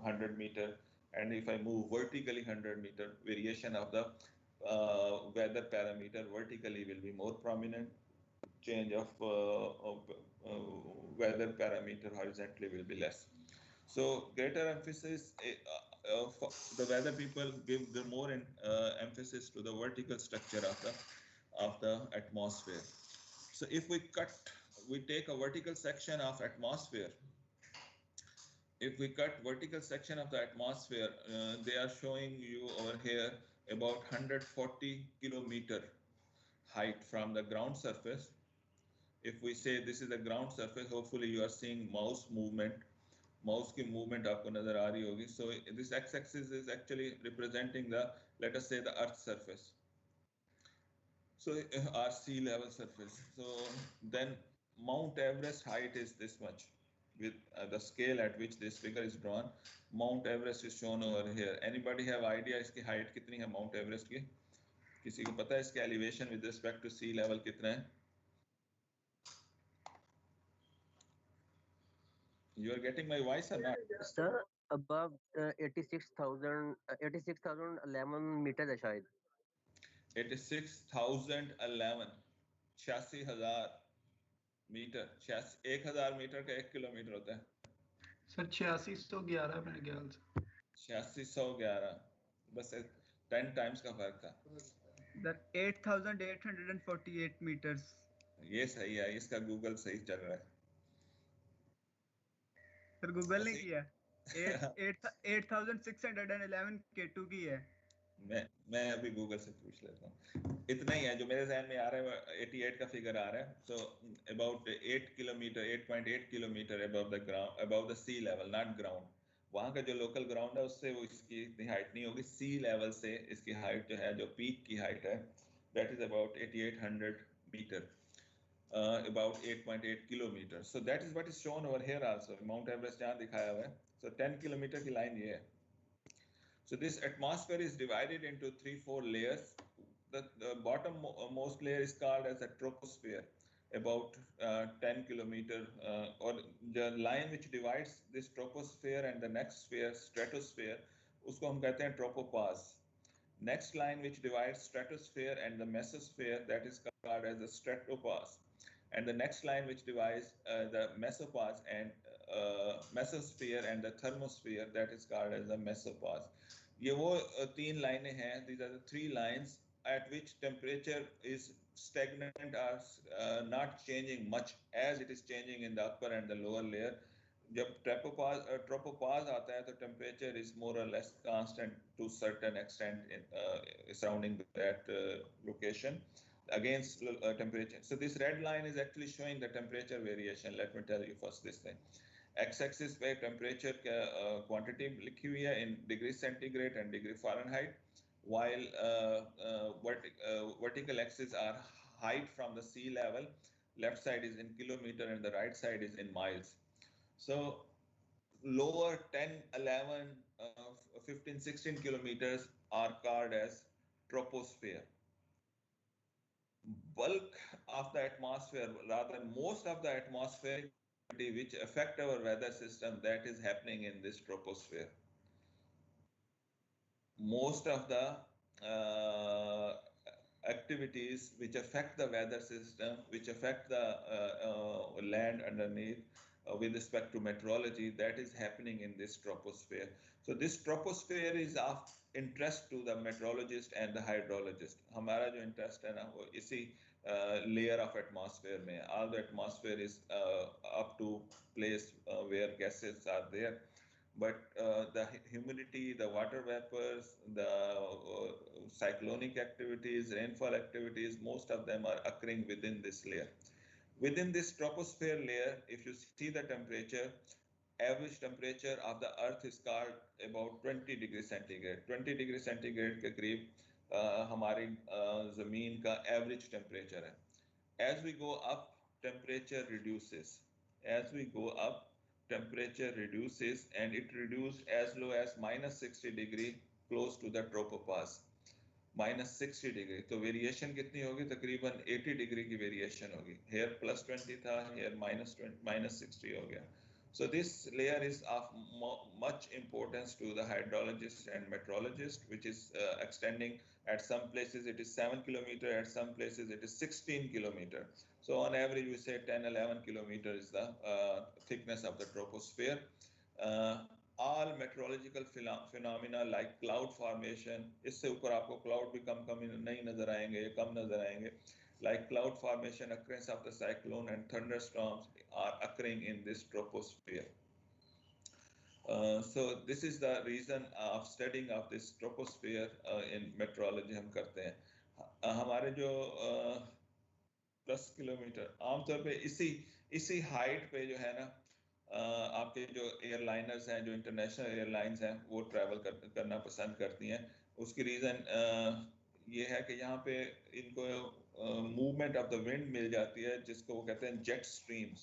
100 meter, and if I move vertically 100 meter, variation of the weather parameter vertically will be more prominent. Change of weather parameter horizontally will be less. So greater emphasis, the weather people give the more emphasis to the vertical structure of the atmosphere. So if we take a vertical section of atmosphere. If we cut vertical section of the atmosphere, they are showing you over here about 140 kilometer height from the ground surface. If we say this is the ground surface, hopefully you are seeing mouse movement. Mouse की movement आपको नजर आ रही होगी. So this x-axis is actually representing the, let us say, the Earth surface. So our sea level surface. So then Mount Everest height is this much. With the scale at which this figure is drawn, Mount Everest is shown over here. Anybody have idea इसकी height कितनी है Mount Everest की? किसी को पता है इसकी elevation with respect to sea level कितना है? You are getting my voice or not? Sir, above 86,011 meters है शायद. 86,011, 86,000 मीटर. 1,000 मीटर का 1 किलोमीटर होता है. सर 8611 मेरे ख्याल से. 8611, बस 10 टाइम्स का फर्क था. That 8,848 meters. ये सही है, इसका गूगल सही चल रहा है. सर गूगल ने किया. 8,611 K2 की है. मैं अभी गूगल से पूछ लेता हूँ. इतना ही है जो मेरे ज़हन में आ रहा है. 88 का फिगर आ रहा है. So about 8 kilometre, 8.8 kilometre above the ground, above the sea level, not ground. वहाँ का जो लोकल ग्राउंड है उससे वो इसकी इतनी हाइट नहीं होगी. सी लेवल से इसकी हाइट जो है, जो पीक की हाइट है, that is about 8,800 meter, about 8.8 kilometer. So that is what is shown over here also. Mount Everest जहाँ दिखाया हुआ है. So 10 kilometer की लाइन ये है. So this atmosphere is divided into 3-4 layers. The bottom most layer is called as a troposphere, about 10 kilometer, or the line which divides this troposphere and the next sphere, stratosphere, उसको हम कहते हैं tropopause. Next line which divides stratosphere and the mesosphere, that is called as the stratopause. And the next line which divides the mesopause and mesosphere and the thermosphere, that is called as the mesopause. ये वो 3 लाइनें हैं. These are the 3 lines at which temperature is stagnant or not changing much as it is changing in the upper and the lower layer. जब tropopause आता है तो temperature is more or less constant to certain extent in, surrounding that location. against temperature. So this red line is actually showing the temperature variation. Let me tell you first this thing. X-axis पे temperature quantity लिखी हुई है in degree centigrade and degree Fahrenheit, while vertical axis are height from the sea level. Left side is in kilometer and the right side is in miles. So lower 10, 11, 15, 16 kilometers are called as troposphere. Bulk of the atmosphere, rather most of the atmospheric activity which affect our weather system, that is happening in this troposphere. Most of the activities which affect the weather system, which affect the land underneath with respect to meteorology, that is happening in this troposphere. So this troposphere is of interest to the meteorologist and the hydrologist. हमारा जो interest है ना वो इसी layer of atmosphere में. All the atmosphere is up to place where gases are there. But the humidity, the water vapors, the cyclonic activities, rainfall activities, most of them are occurring within this layer. Within this troposphere layer, if you see the temperature, average temperature of the earth is called about 20 degree centigrade. 20 degree centigrade के करीब हमारी ज़मीन का average temperature है. As we go up, temperature reduces. As we go up, temperature reduces, and it reduced as low as minus 60 degree close to the tropopause. minus 60 degree. तो variation कितनी होगी? तकरीबन 80 डिग्री की वेरिएशन होगी. Here plus 20 था, here minus 60 हो गया. So this layer is of much importance to the hydrologist and meteorologist, which is extending. At some places it is 7 kilometer, at some places it is 16 kilometer. So on average we say 10, 11 kilometer is the thickness of the troposphere. All meteorological phenomena like cloud formation, इससे ऊपर आपको cloud भी कम नहीं नजर आएंगे, कम नजर आएंगे. Like cloud formation, occurrence of the cyclone and thunderstorms are occurring in this troposphere. So this is the reason of studying of this troposphere in meteorology हम करते हैं. हमारे जो 10 किलोमीटर आमतौर पे इसी हाइट पे जो है ना आपके जो एयरलाइनर्स हैं, जो इंटरनेशनल एयरलाइंस हैं, वो ट्रैवल करना पसंद करती हैं. उसकी रीज़न ये है कि यहाँ पे इनको मूवमेंट ऑफ द विंड मिल जाती है, जिसको वो कहते हैं jet streams.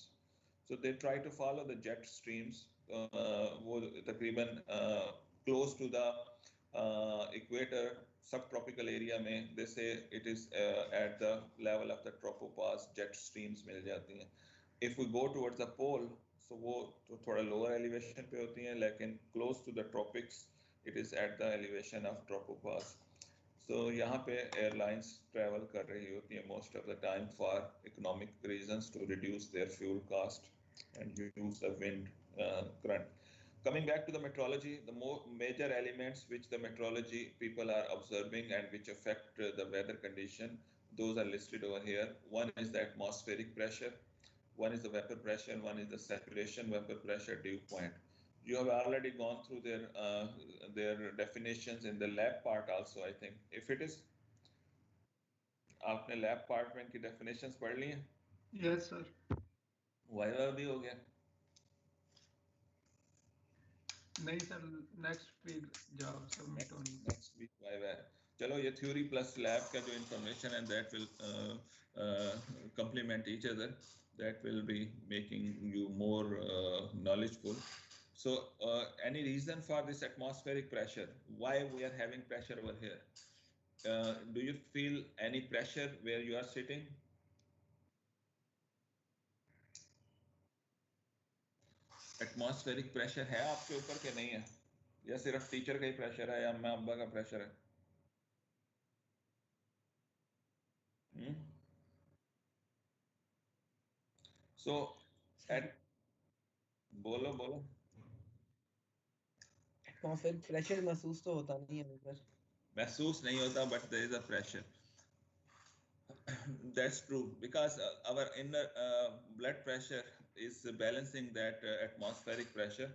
So they try to follow the jet streams. वो तकरीबन close to the equator subtropical area में they say it is at the level of the tropopause jet streams मिल जाती हैं. If we go towards the pole, so वो तो थोड़ा lower elevation पे होती हैं, लेकिन close to the tropics it is at the elevation of tropopause. So यहाँ पे airlines travel कर रही होती हैं most of the time for economic reasons to reduce their fuel cost and use the wind current. Coming back to the meteorology, the major elements which the meteorology people are observing and which affect the weather condition, those are listed over here. One is the atmospheric pressure, one is the vapor pressure, one is the saturation vapor pressure, dew point. You have already gone through their definitions in the lab part also, I think. If it is, आपने lab part में इनकी definitions पढ़ ली हैं? Yes sir. Viva भी हो गया? नहीं sir, next week जाओ सबमिट होनी. Next week वाइवा है. चलो ये theory plus lab का जो information and that will complement each other. That will be making you more knowledgeable. So any reason for this atmospheric pressure? Why we are having pressure over here? Do you feel any pressure where you are sitting? Atmospheric pressure है आपके ऊपर के नहीं है? या सिर्फ teacher का ही pressure है या अम्मा अब्बा का प्रेशर है? So at बोलो फिर प्रेशर महसूस तो होता नहीं है ऊपर. महसूस नहीं होता, but there is a pressure. That's true, because our inner blood pressure is balancing that atmospheric pressure.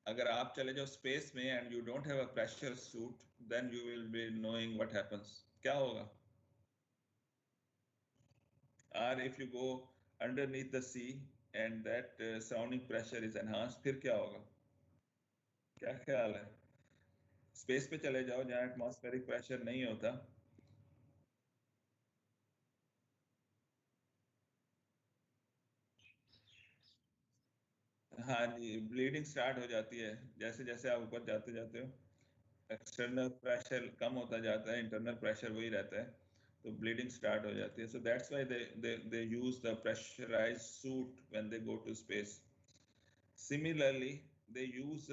अगर आप चले जाओ space में and you don't have a pressure suit, then you will be knowing what happens. क्या होगा? or if you go underneath the sea and that surrounding pressure is enhanced, फिर क्या होगा? क्या ख्याल है? स्पेस पे चले जाओ जहाँ एटमॉस्फेरिक प्रेशर नहीं होता, हाँ जी, ब्लीडिंग स्टार्ट हो जाती है। जैसे जैसे आप ऊपर जाते जाते हो, एक्सटर्नल प्रेशर कम होता जाता है, इंटरनल प्रेशर वही रहता है, तो ब्लीडिंग स्टार्ट हो जाती है। So that's why they use the pressurised suit when they go to space. Similarly they use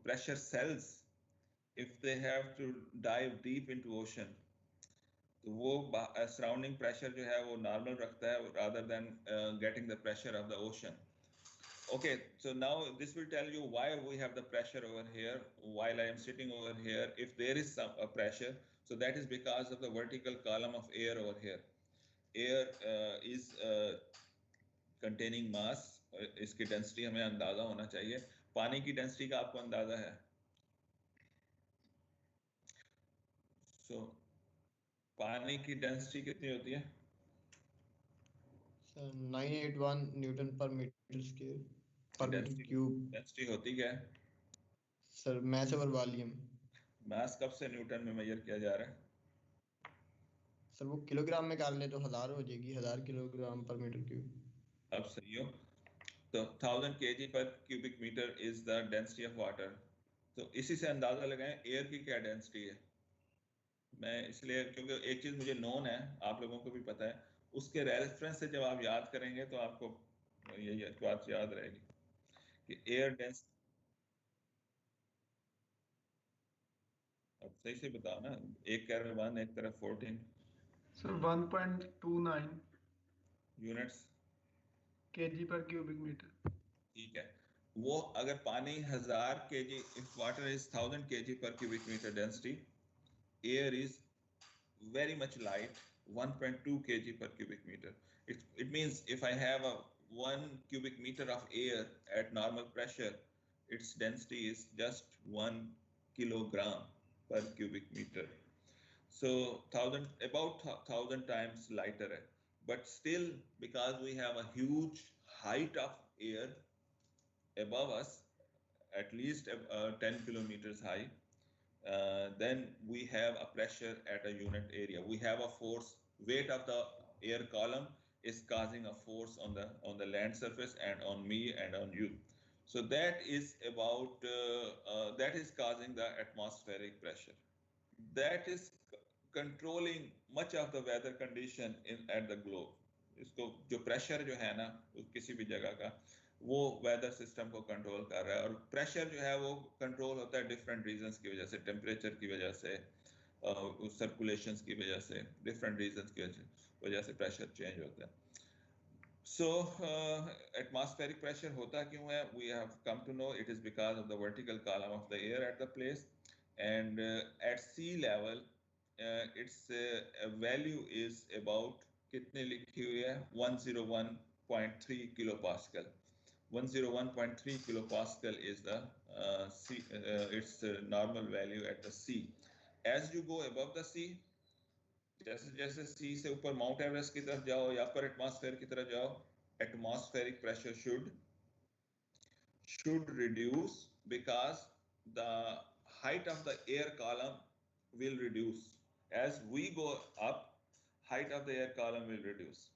pressure cells if they have to dive deep into ocean, तो वो सराउंडिंग प्रेशर जो है वो नॉर्मल रखता है rather than getting the pressure of the ocean. Okay, so now this will tell you why we have the pressure over here while I am sitting over here. If there is some pressure, so that is because of the vertical column of air over here. Air is containing mass, इसकी density हमें अंदाजा होना चाहिए। पानी की density का आपको अंदाजा है? So पानी की डेंसिटी कितनी होती है? 981 न्यूटन पर मीटर स्क्वायर पर मीटर क्यूब। डेंसिटी होती क्या है sir? Mass over volume. Mass कब से न्यूटन में मेजर किया जा रहा है? सर वो किलोग्राम में कर ले तो 1000 हो जाएगी, 1000 किलोग्राम पर मीटर क्यूब। अब सही हो। तो 1000 kg पर cubic metre is the density of water. तो इसी से अंदाजा लगाएं एयर की क्या डेंसिटी है। मैं इसलिए क्योंकि एक चीज मुझे नोन है, आप लोगों को भी पता है, उसके रेफरेंस से जब आप याद करेंगे तो आपको ये बात याद रहेगी कि एयर डेंसिटी। अब सही से बताओ ना, एक कह रहे 1, एक तरफ 14। सर 1.29 यूनिट्स kg पर क्यूबिक मीटर। ठीक है, वो अगर पानी 1000 kg, if water is 1000 kg per cubic meter density, air is very much light, 1.2 kg per cubic meter. It means if I have a 1 cubic meter of air at normal pressure, its density is just 1 kilogram per cubic meter. So 1000 times lighter है, but still because we have a huge height of air above us, at least 10 kilometers high, then we have a pressure at a unit area. We have a force, weight of the air column is causing a force on the land surface and on me and on you. So that is about that is causing the atmospheric pressure. That is controlling much of the weather condition at the globe. इसको जो pressure जो है ना किसी भी जगह का, वो वेदर सिस्टम को कंट्रोल कर रहा है। और प्रेशर जो है वो कंट्रोल होता है डिफरेंट रीजंस की वजह से, टेम्परेचर की वजह से, सर्कुलेशंस की वजह से, डिफरेंट रीजंस की वजह से प्रेशर चेंज होता है। So atmospheric pressure होता क्यों है? We have come to know it is because of the vertical column of the air at the place, and at sea level its value is about कितने लिखी हुई है? 101.3 kilopascal. 101.3 kilopascal is the its normal value at the sea. As you go above the sea, जैसे जैसे सी से ऊपर mount Everest की तरफ जाओ या अपर एटमॉस्फेयर की तरफ जाओ, atmospheric pressure should reduce because the height of the air column will reduce. As we go up, height of the air column will reduce.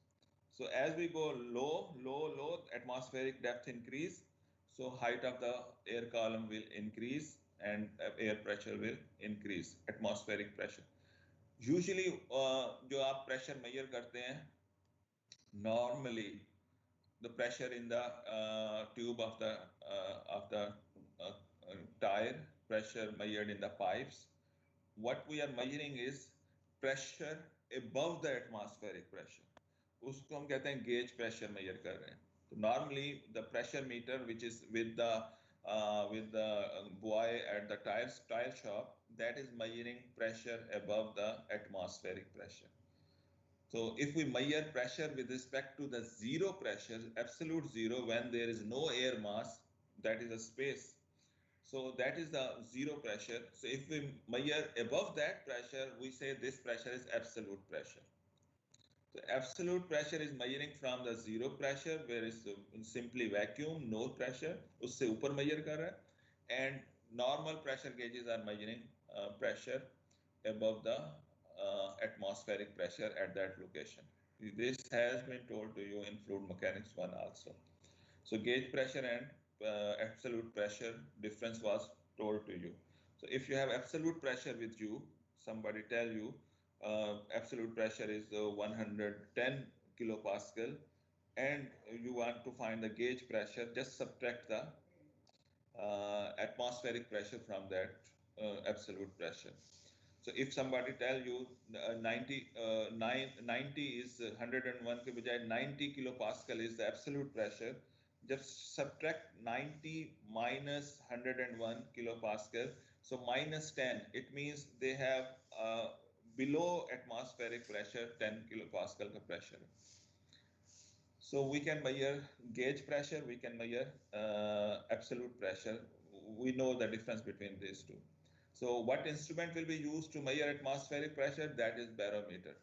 So as we go low, atmospheric depth increase, so height of the air column will increase and air pressure will increase, atmospheric pressure. Usually जो आप pressure measure करते हैं, normally the pressure in the tube of the tire, pressure measured in the pipes. What we are measuring is pressure above the atmospheric pressure. उसको हम कहते हैं gauge pressure measure कर रहे हैं। तो normally the pressure meter which is with the boy at the tire shop, that is measuring pressure above the atmospheric pressure. So if we measure pressure with respect to the zero pressure, absolute zero, when there is no air mass, that is a space. So that is the zero pressure. So if we measure above that pressure, we say this pressure is absolute pressure. So absolute pressure is measuring from the zero pressure, where it's simply vacuum, no pressure, उससे ऊपर measure कर रहा है, and normal pressure gauges are measuring pressure above the atmospheric pressure at that location. This has been told to you in fluid mechanics 1 also. So gauge pressure and absolute pressure difference was told to you. So if you have absolute pressure with you, somebody tell you absolute pressure is 110 kilopascal, and you want to find the gauge pressure, just subtract the atmospheric pressure from that absolute pressure. So if somebody tell you 90 is 101 के बजाय 90 kilopascal is the absolute pressure, just subtract 90 minus 101 kilopascal, so minus 10, it means they have below atmospheric pressure 10 kilopascal का pressure. So we can measure gauge pressure, we can measure absolute pressure. We know the difference between these two. So what instrument will be used to measure atmospheric pressure? That is barometer.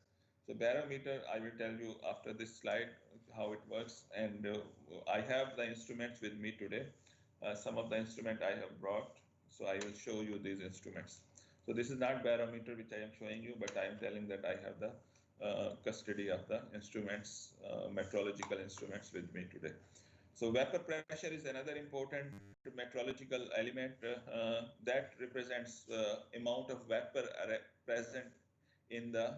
So barometer, I will tell you after this slide how it works. And I have the instruments with me today. Some of the instrument I have brought. So I will show you these instruments. So this is not barometer which I am showing you, but I am telling that I have the custody of the instruments, metrological instruments with me today. So vapor pressure is another important metrological element that represents amount of vapor present in the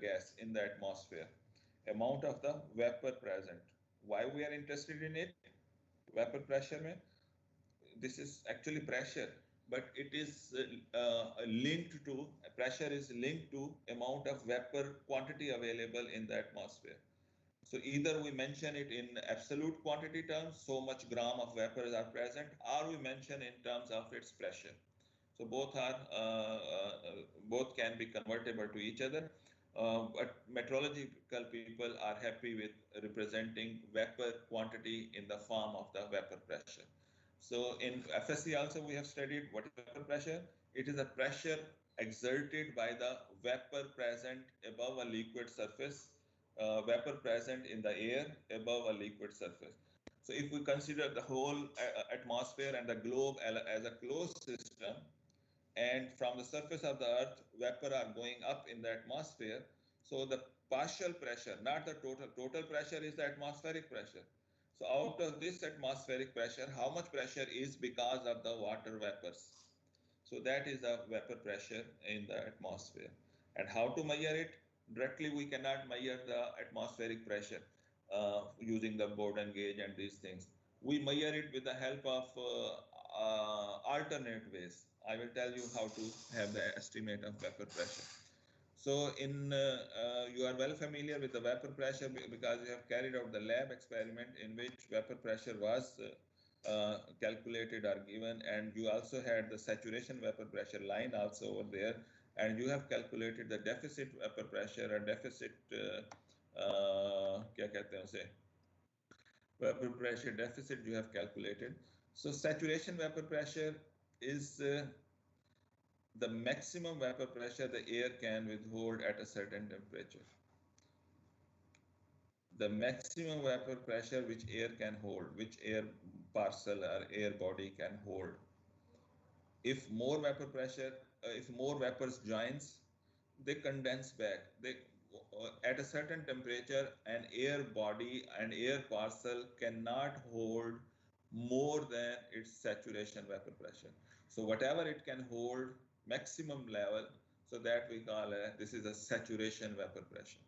gas, in the atmosphere. Amount of the vapor present. Why we are interested in it? Vapor pressure mein, this is actually pressure, but it is linked to, pressure is linked to amount of vapor quantity available in the atmosphere. So either we mention it in absolute quantity terms, so much gram of vapors are present, or we mention in terms of its pressure. So both can be convertible to each other, but meteorological people are happy with representing vapor quantity in the form of the vapor pressure. So in FSC also we have studied what is vapor pressure. It is a pressure exerted by the vapor present above a liquid surface, vapor present in the air above a liquid surface. So if we consider the whole atmosphere and the globe as a closed system, and from the surface of the earth, vapor are going up in the atmosphere, so the partial pressure, not the total pressure is the atmospheric pressure. So out of this atmospheric pressure, how much pressure is because of the water vapors? So that is the vapor pressure in the atmosphere. And how to measure it? Directly we cannot measure the atmospheric pressure using the Borden gauge and these things. We measure it with the help of alternate ways. I will tell you how to have the estimate of vapor pressure. So you are well familiar with the vapor pressure because you have carried out the lab experiment in which vapor pressure was calculated or given, and you also had the saturation vapor pressure line also over there, and you have calculated the deficit vapor pressure and deficit क्या कहते हैं उसे, vapor pressure deficit you have calculated. So saturation vapor pressure is the maximum vapor pressure the air can withhold at a certain temperature. The maximum vapor pressure which air can hold, which air parcel or air body can hold. If more vapor pressure, if more vapors joins, they condense back. They at a certain temperature, an air body, an air parcel cannot hold more than its saturation vapor pressure. So whatever it can hold, maximum level, so that we call this is a saturation vapor pressure.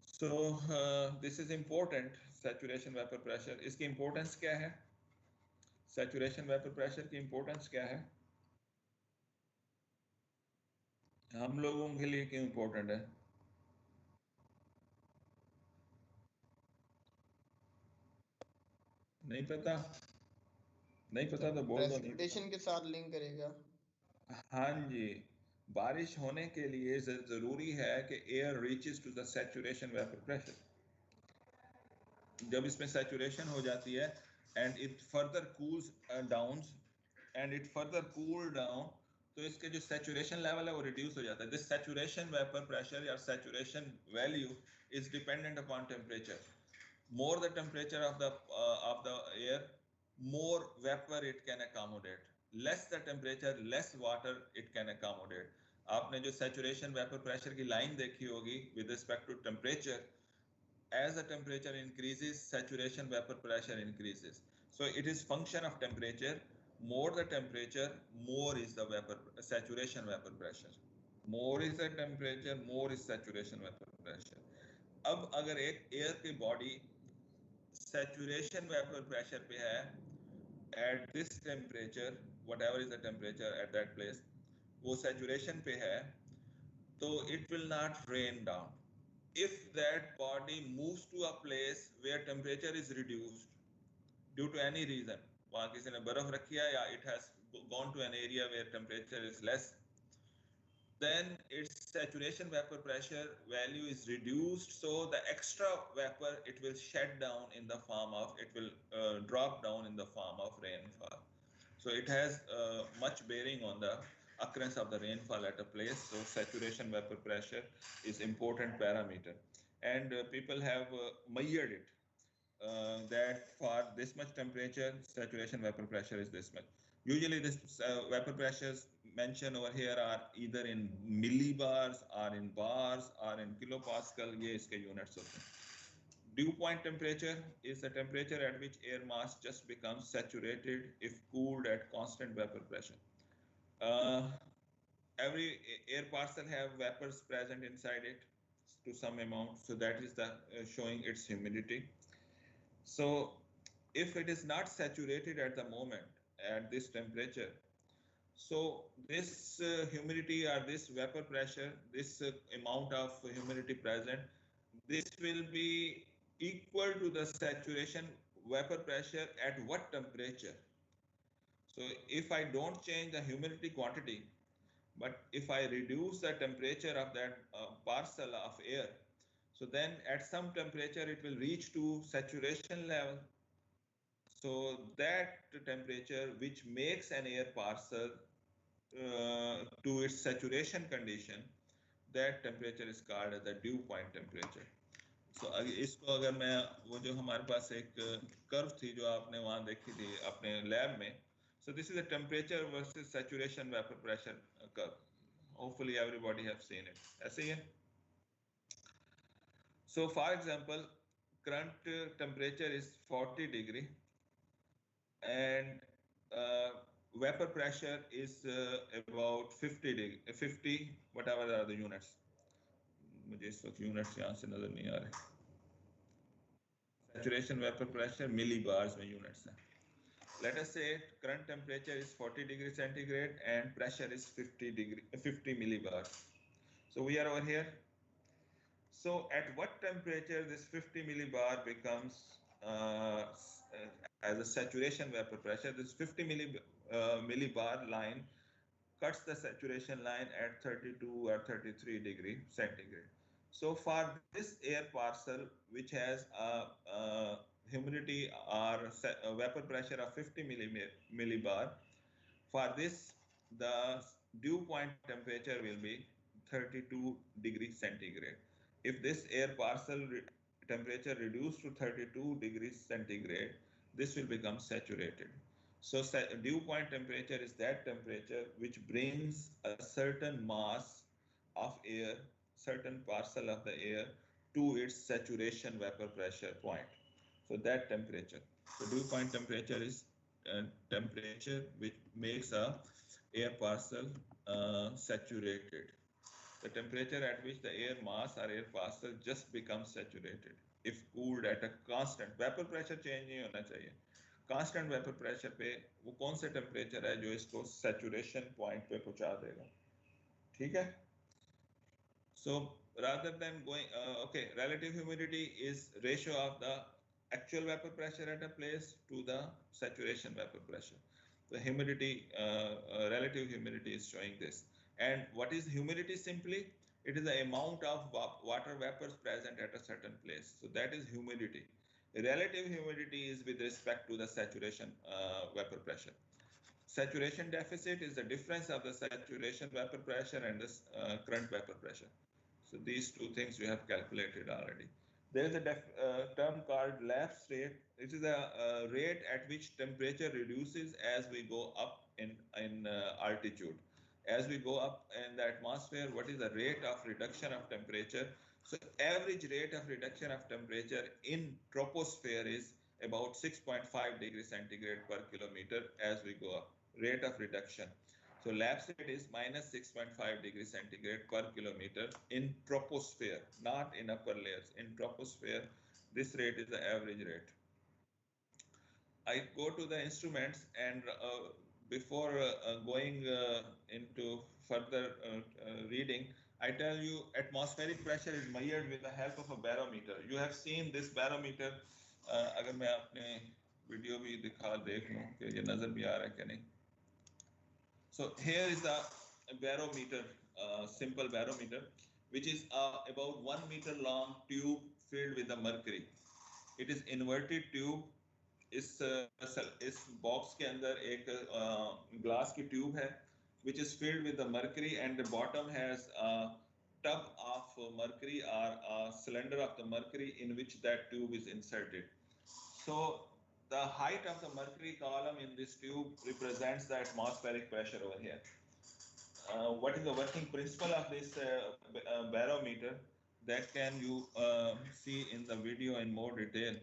So this is important, saturation vapor pressure. इसकी importance क्या है? Saturation vapor pressure की importance क्या है? हम लोगों के लिए क्यों important है? नहीं पता? नहीं पता तो बोल दो। प्रेसिपिटेशन के साथ लिंक करेगा। हाँ जी, बारिश होने के लिए जरूरी है कि air reaches to the saturation vapour pressure. जब इसमें सैचुरेशन हो जाती है and it further cools down and it further cool down, तो इसके जो saturation level है वो reduce हो जाता है. This saturation vapor pressure या saturation value is dependent upon temperature. More the temperature of the air, more vapor it can accommodate. Less the temperature, less water it can accommodate. आपने जो saturation vapor pressure की line देखी होगी with respect to temperature, as the temperature increases, saturation vapor pressure increases. So it is function of temperature. More the temperature, more is the saturation vapor pressure. More is the temperature, more is saturation vapor pressure. अब अगर एक air की body saturation vapor pressure पे है at this temperature, whatever is the temperature at that place, वो saturation पे है, तो it will not rain down. If that body moves to a place where temperature is reduced due to any reason, वहाँ किसी ने बर्फ रखी है या it has gone to an area where temperature is less, then its saturation vapor pressure value is reduced, so the extra vapor it will shed down in the form of, it will drop down in the form of rainfall. So it has much bearing on the occurrence of the rainfall at a place. So saturation vapor pressure is important parameter, and people have measured it that for this much temperature saturation vapor pressure is this much. Usually this vapor pressures mentioned over here are either in millibars or in bars or in kilopascal. ये इसके units होते हैं. Dew point temperature is the temperature at which air mass just becomes saturated if cooled at constant vapor pressure. Every air parcel have vapors present inside it to some amount, so that is the showing its humidity. So if it is not saturated at the moment at this temperature, so this humidity or this vapor pressure, this amount of humidity present, this will be equal to the saturation vapor pressure at what temperature? So if I don't change the humidity quantity, but if I reduce the temperature of that parcel of air, so then at some temperature it will reach to saturation level. So that temperature which makes an air parcel to its saturation condition, that temperature is called as the dew point temperature. So इसको अगर मैं वो जो हमारे पास एक curve थी जो आपने वहाँ देखी थी अपने लैब में, so this is the temperature versus saturation vapor pressure curve. Hopefully everybody have seen it. ऐसे ही है. So for example, current temperature is 40 degree and vapor pressure is about 50 degree, 50 whatever are the units. मुझे इस वक्त units यहाँ से नजर नहीं आ रहे. Saturation vapor pressure millibars में units हैं. Let us say current temperature is 40 degree centigrade and pressure is 50 millibars. So we are over here. So at what temperature this 50 millibar becomes as a saturation vapor pressure? This 50 millibar line cuts the saturation line at 32 or 33 degree centigrade. So for this air parcel which has a humidity or a vapor pressure of 50 millibar, for this the dew point temperature will be 32 degree centigrade. If this air parcel temperature reduced to 32 degrees centigrade, this will become saturated. So dew point temperature is that temperature which brings a certain mass of air, certain parcel of the air to its saturation vapor pressure point. So that temperature. So dew point temperature is temperature which makes a air parcel saturated. The temperature at which the air mass or air parcel just becomes saturated if cooled at a constant. Vapor pressure change नहीं होना चाहिए. Constant vapor pressure पे वो कौन से temperature है जो इसको saturation point पे पहुंचा देगा. ठीक है? So rather than going, okay, relative humidity is ratio of the actual vapor pressure at a place to the saturation vapor pressure. The humidity, relative humidity is showing this. And what is humidity simply? It is the amount of water vapors present at a certain place. So that is humidity. Relative humidity is with respect to the saturation vapor pressure. Saturation deficit is the difference of the saturation vapor pressure and the current vapor pressure. So these two things we have calculated already. There is a term called lapse rate. It is a rate at which temperature reduces as we go up in altitude. As we go up in the atmosphere, what is the rate of reduction of temperature? So average rate of reduction of temperature in troposphere is about 6.5 degrees centigrade per kilometer as we go up. Rate of reduction. So lapse rate is minus 6.5 degrees centigrade per kilometer in troposphere, not in upper layers. In troposphere, this rate is the average rate. I go to the instruments, and before going into further reading, I tell you atmospheric pressure is measured with the help of a barometer. You have seen this barometer. अगर मैं अपने video भी देख लूँ कि ये नजर भी आ रहा है कि नहीं. So here is a barometer, simple barometer, which is about 1 meter long tube filled with the mercury. It is inverted tube. इस box के अंदर एक glass की tube है, which is filled with the mercury, and the bottom has a tub of mercury or a cylinder of the mercury in which that tube is inserted. So the height of the mercury column in this tube represents the atmospheric pressure over here. What is the working principle of this barometer? That can you see in the video in more detail.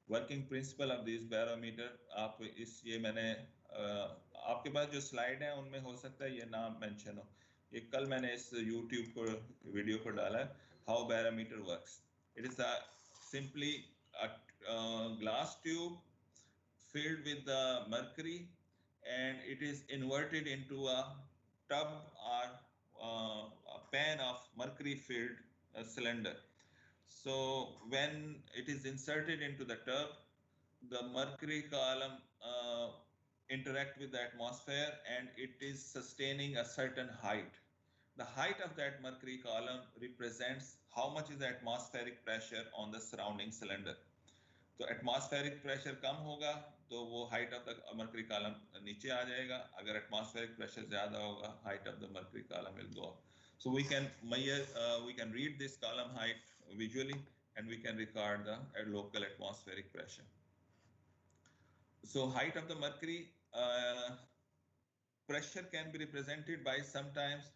Working principle of this barometer. आप इस ये मैंने आपके पास जो slide है उनमें हो सकता है ये नाम मेंशन हो. ये कल मैंने इस YouTube को वीडियो को डाला है. How barometer works? It is simply a glass tube filled with the mercury, and it is inverted into a tub or a pan of mercury filled cylinder. So when it is inserted into the tub, the mercury column interact with the atmosphere, and it is sustaining a certain height. The height of that mercury column represents how much is the atmospheric pressure on the surrounding cylinder. तो atmospheric pressure कम होगा तो वो height of the mercury column नीचे आ जाएगा. अगर atmospheric pressure ज्यादा होगा, height of the mercury column will go up. So we can read this column height visually, and we can record the local atmospheric pressure. So height of the mercury pressure can be represented by sometimes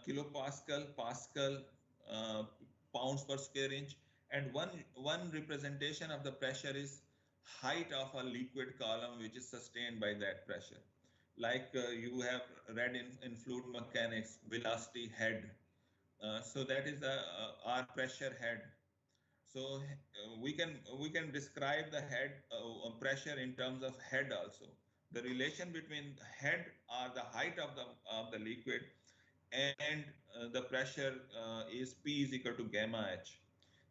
kilopascal, pascal, pounds per square inch. And one representation of the pressure is height of a liquid column which is sustained by that pressure. Like you have read in fluid mechanics, velocity head. So that is the our pressure head. So we can describe the head pressure in terms of head also. The relation between head or the height of the liquid and the pressure is P is equal to gamma H.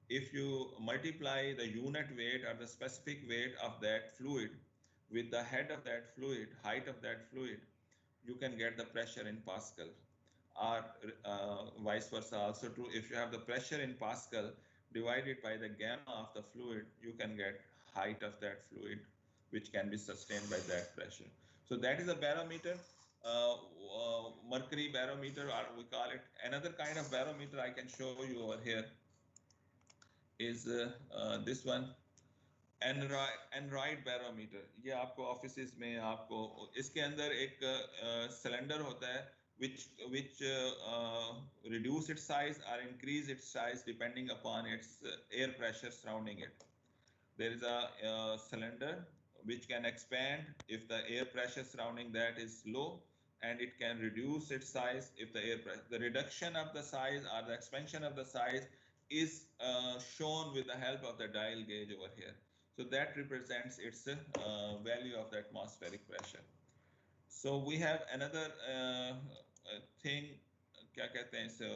If you multiply the unit weight or the specific weight of that fluid with the head of that fluid, height of that fluid, you can get the pressure in Pascal. Or vice versa also true. If you have the pressure in Pascal divided by the gamma of the fluid, you can get height of that fluid, which can be sustained by that pressure. So that is a barometer, mercury barometer, or we call it. Another kind of barometer I can show you over here is this one, Android barometer. ये आपको offices में आपको इसके अंदर एक cylinder होता है which reduce its size or increase its size depending upon its air pressure surrounding it. There is a cylinder which can expand if the air pressure surrounding that is low, and it can reduce its size if the air pressure. The reduction of the size or the expansion of the size is shown with the help of the dial gauge over here. So that represents its value of the atmospheric pressure. So we have another thing, क्या कहते हैं इसे,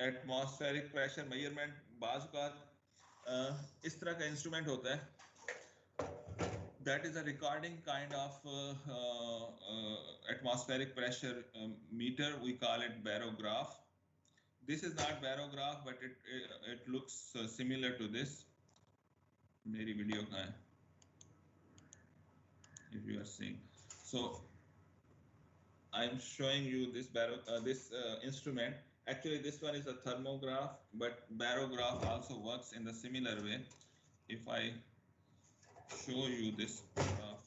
atmospheric pressure measurement. बाज़ का इस तरह का instrument होता है. That is a recording kind of atmospheric pressure meter. We call it barograph. This is not barograph, but it looks similar to this. मेरी वीडियो कहाँ है? if you are seeing. So I'm showing you this instrument. Actually, this one is a thermograph, but barograph also works in the similar way. If I show you this graph,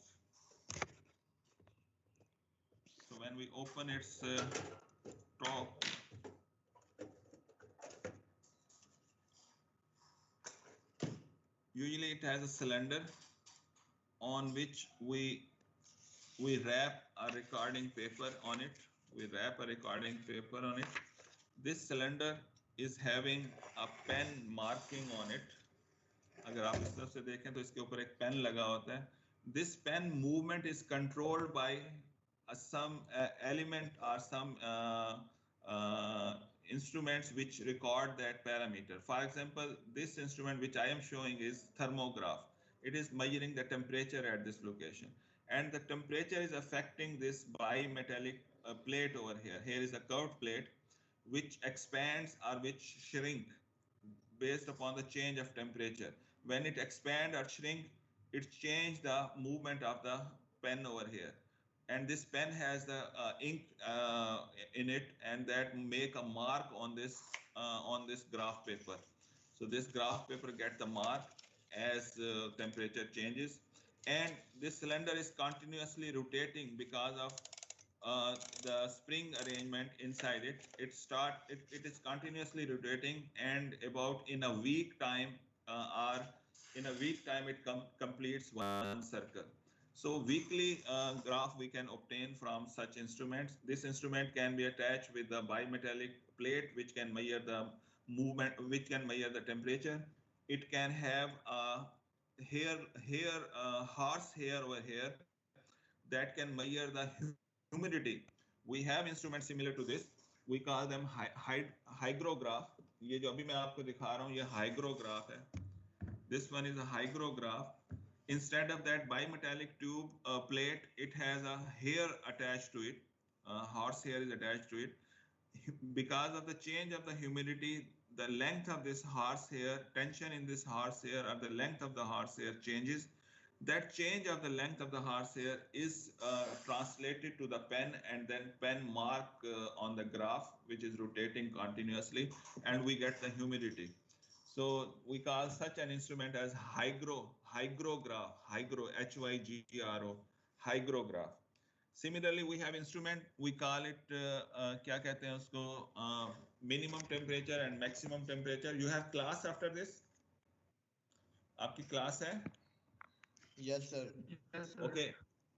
so when we open its top, usually it has a cylinder on which we wrap a recording paper on it. We wrap a recording paper on it. This cylinder is having a pen marking on it. अगर आप इस तरफ से देखें तो इसके ऊपर एक पेन लगा होता है. This pen movement is controlled by some element or some instruments which record that parameter. For example, this instrument which I am showing is thermograph. It is measuring the temperature at this location, and the temperature is affecting this bimetallic plate over here. Here is a curved plate which expands or which shrink based upon the change of temperature. When it expand or shrink, it change the movement of the pen over here. And this pen has the ink in it, and that make a mark on this graph paper. So this graph paper get the mark as temperature changes, and this cylinder is continuously rotating because of the spring arrangement inside it. It is continuously rotating, and about in a week time it completes one circle. So weekly graph we can obtain from such instruments. This instrument can be attached with the bimetallic plate which can measure the movement, which can measure the temperature. It can have a horse hair over here that can measure the humidity. We have instruments similar to this. We call them hygrograph. ये जो अभी मैं आपको दिखा रहा हूँ ये hygrograph है. This one is a hygrograph. Instead of that bimetallic tube plate, it has a hair attached to it. Horse hair is attached to it. Because of the change of the humidity, the length of this horse hair, tension in this horse hair, or the length of the horse hair changes. That change of the length of the horse hair is translated to the pen, and then pen mark on the graph which is rotating continuously, and we get the humidity. So we call such an instrument as hygrograph, Hygro, hygrograph. Similarly, we have instrument, we call it क्या कहते हैं उसको minimum temperature and maximum temperature. You have class after this? आपकी class है? Yes, sir. Yes, sir. Okay,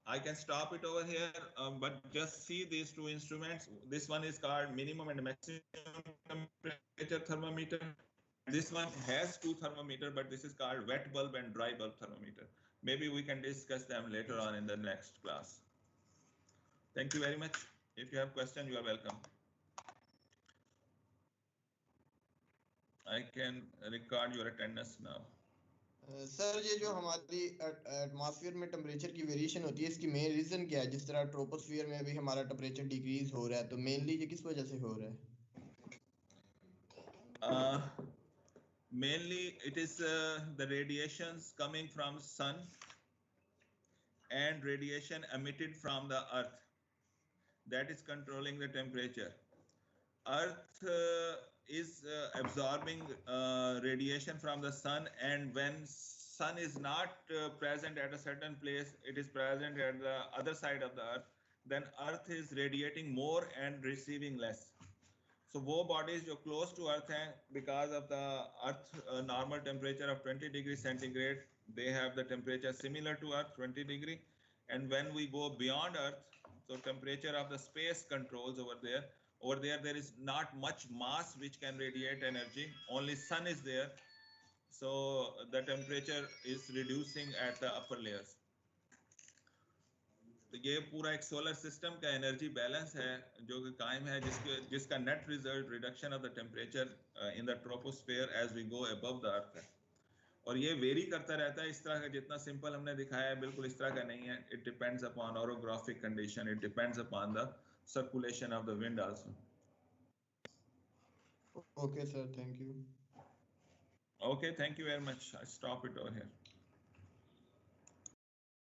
I can stop it over here, but just see these two instruments. This one is called minimum and maximum temperature thermometer. This one has two thermometer, but this is called wet bulb and dry bulb thermometer. Maybe we can discuss them later on in the next class. Thank you very much. If you have question, you are welcome. I can record your attendance now. Sir ये जो हमारी atmosphere में temperature की variation होती है इसकी main reason क्या है? जिस तरह ट्रोपोस्फियर में भी हमारा टेम्परेचर डिक्रीज हो रहा है, तो मेनली ये किस वजह से हो रहा है? Mainly it is the radiations coming from sun and radiation emitted from the earth that is controlling the temperature. Earth is absorbing radiation from the sun, and when sun is not present at a certain place, it is present at the other side of the earth, then earth is radiating more and receiving less. So वो bodies जो close to earth हैं, because of the earth normal temperature of 20 degrees centigrade, they have the temperature similar to earth, 20 degree. And when we go beyond earth, so temperature of the space controls over there. Over there, there is not much mass which can radiate energy. Only sun is there. So the temperature is reducing at the upper layers. तो ये पूरा एक solar system का energy balance है जो कि कायम है, जिसका net result reduction of the temperature in the troposphere as we go above the earth है. और ये वेरी करता रहता है. इस तरह का जितना सिंपल हमने दिखाया है बिल्कुल इस तरह का नहीं है. It depends upon orographic condition, it depends upon the circulation of the wind also. Okay sir, thank you. Okay, thank you very much. I stop it over here.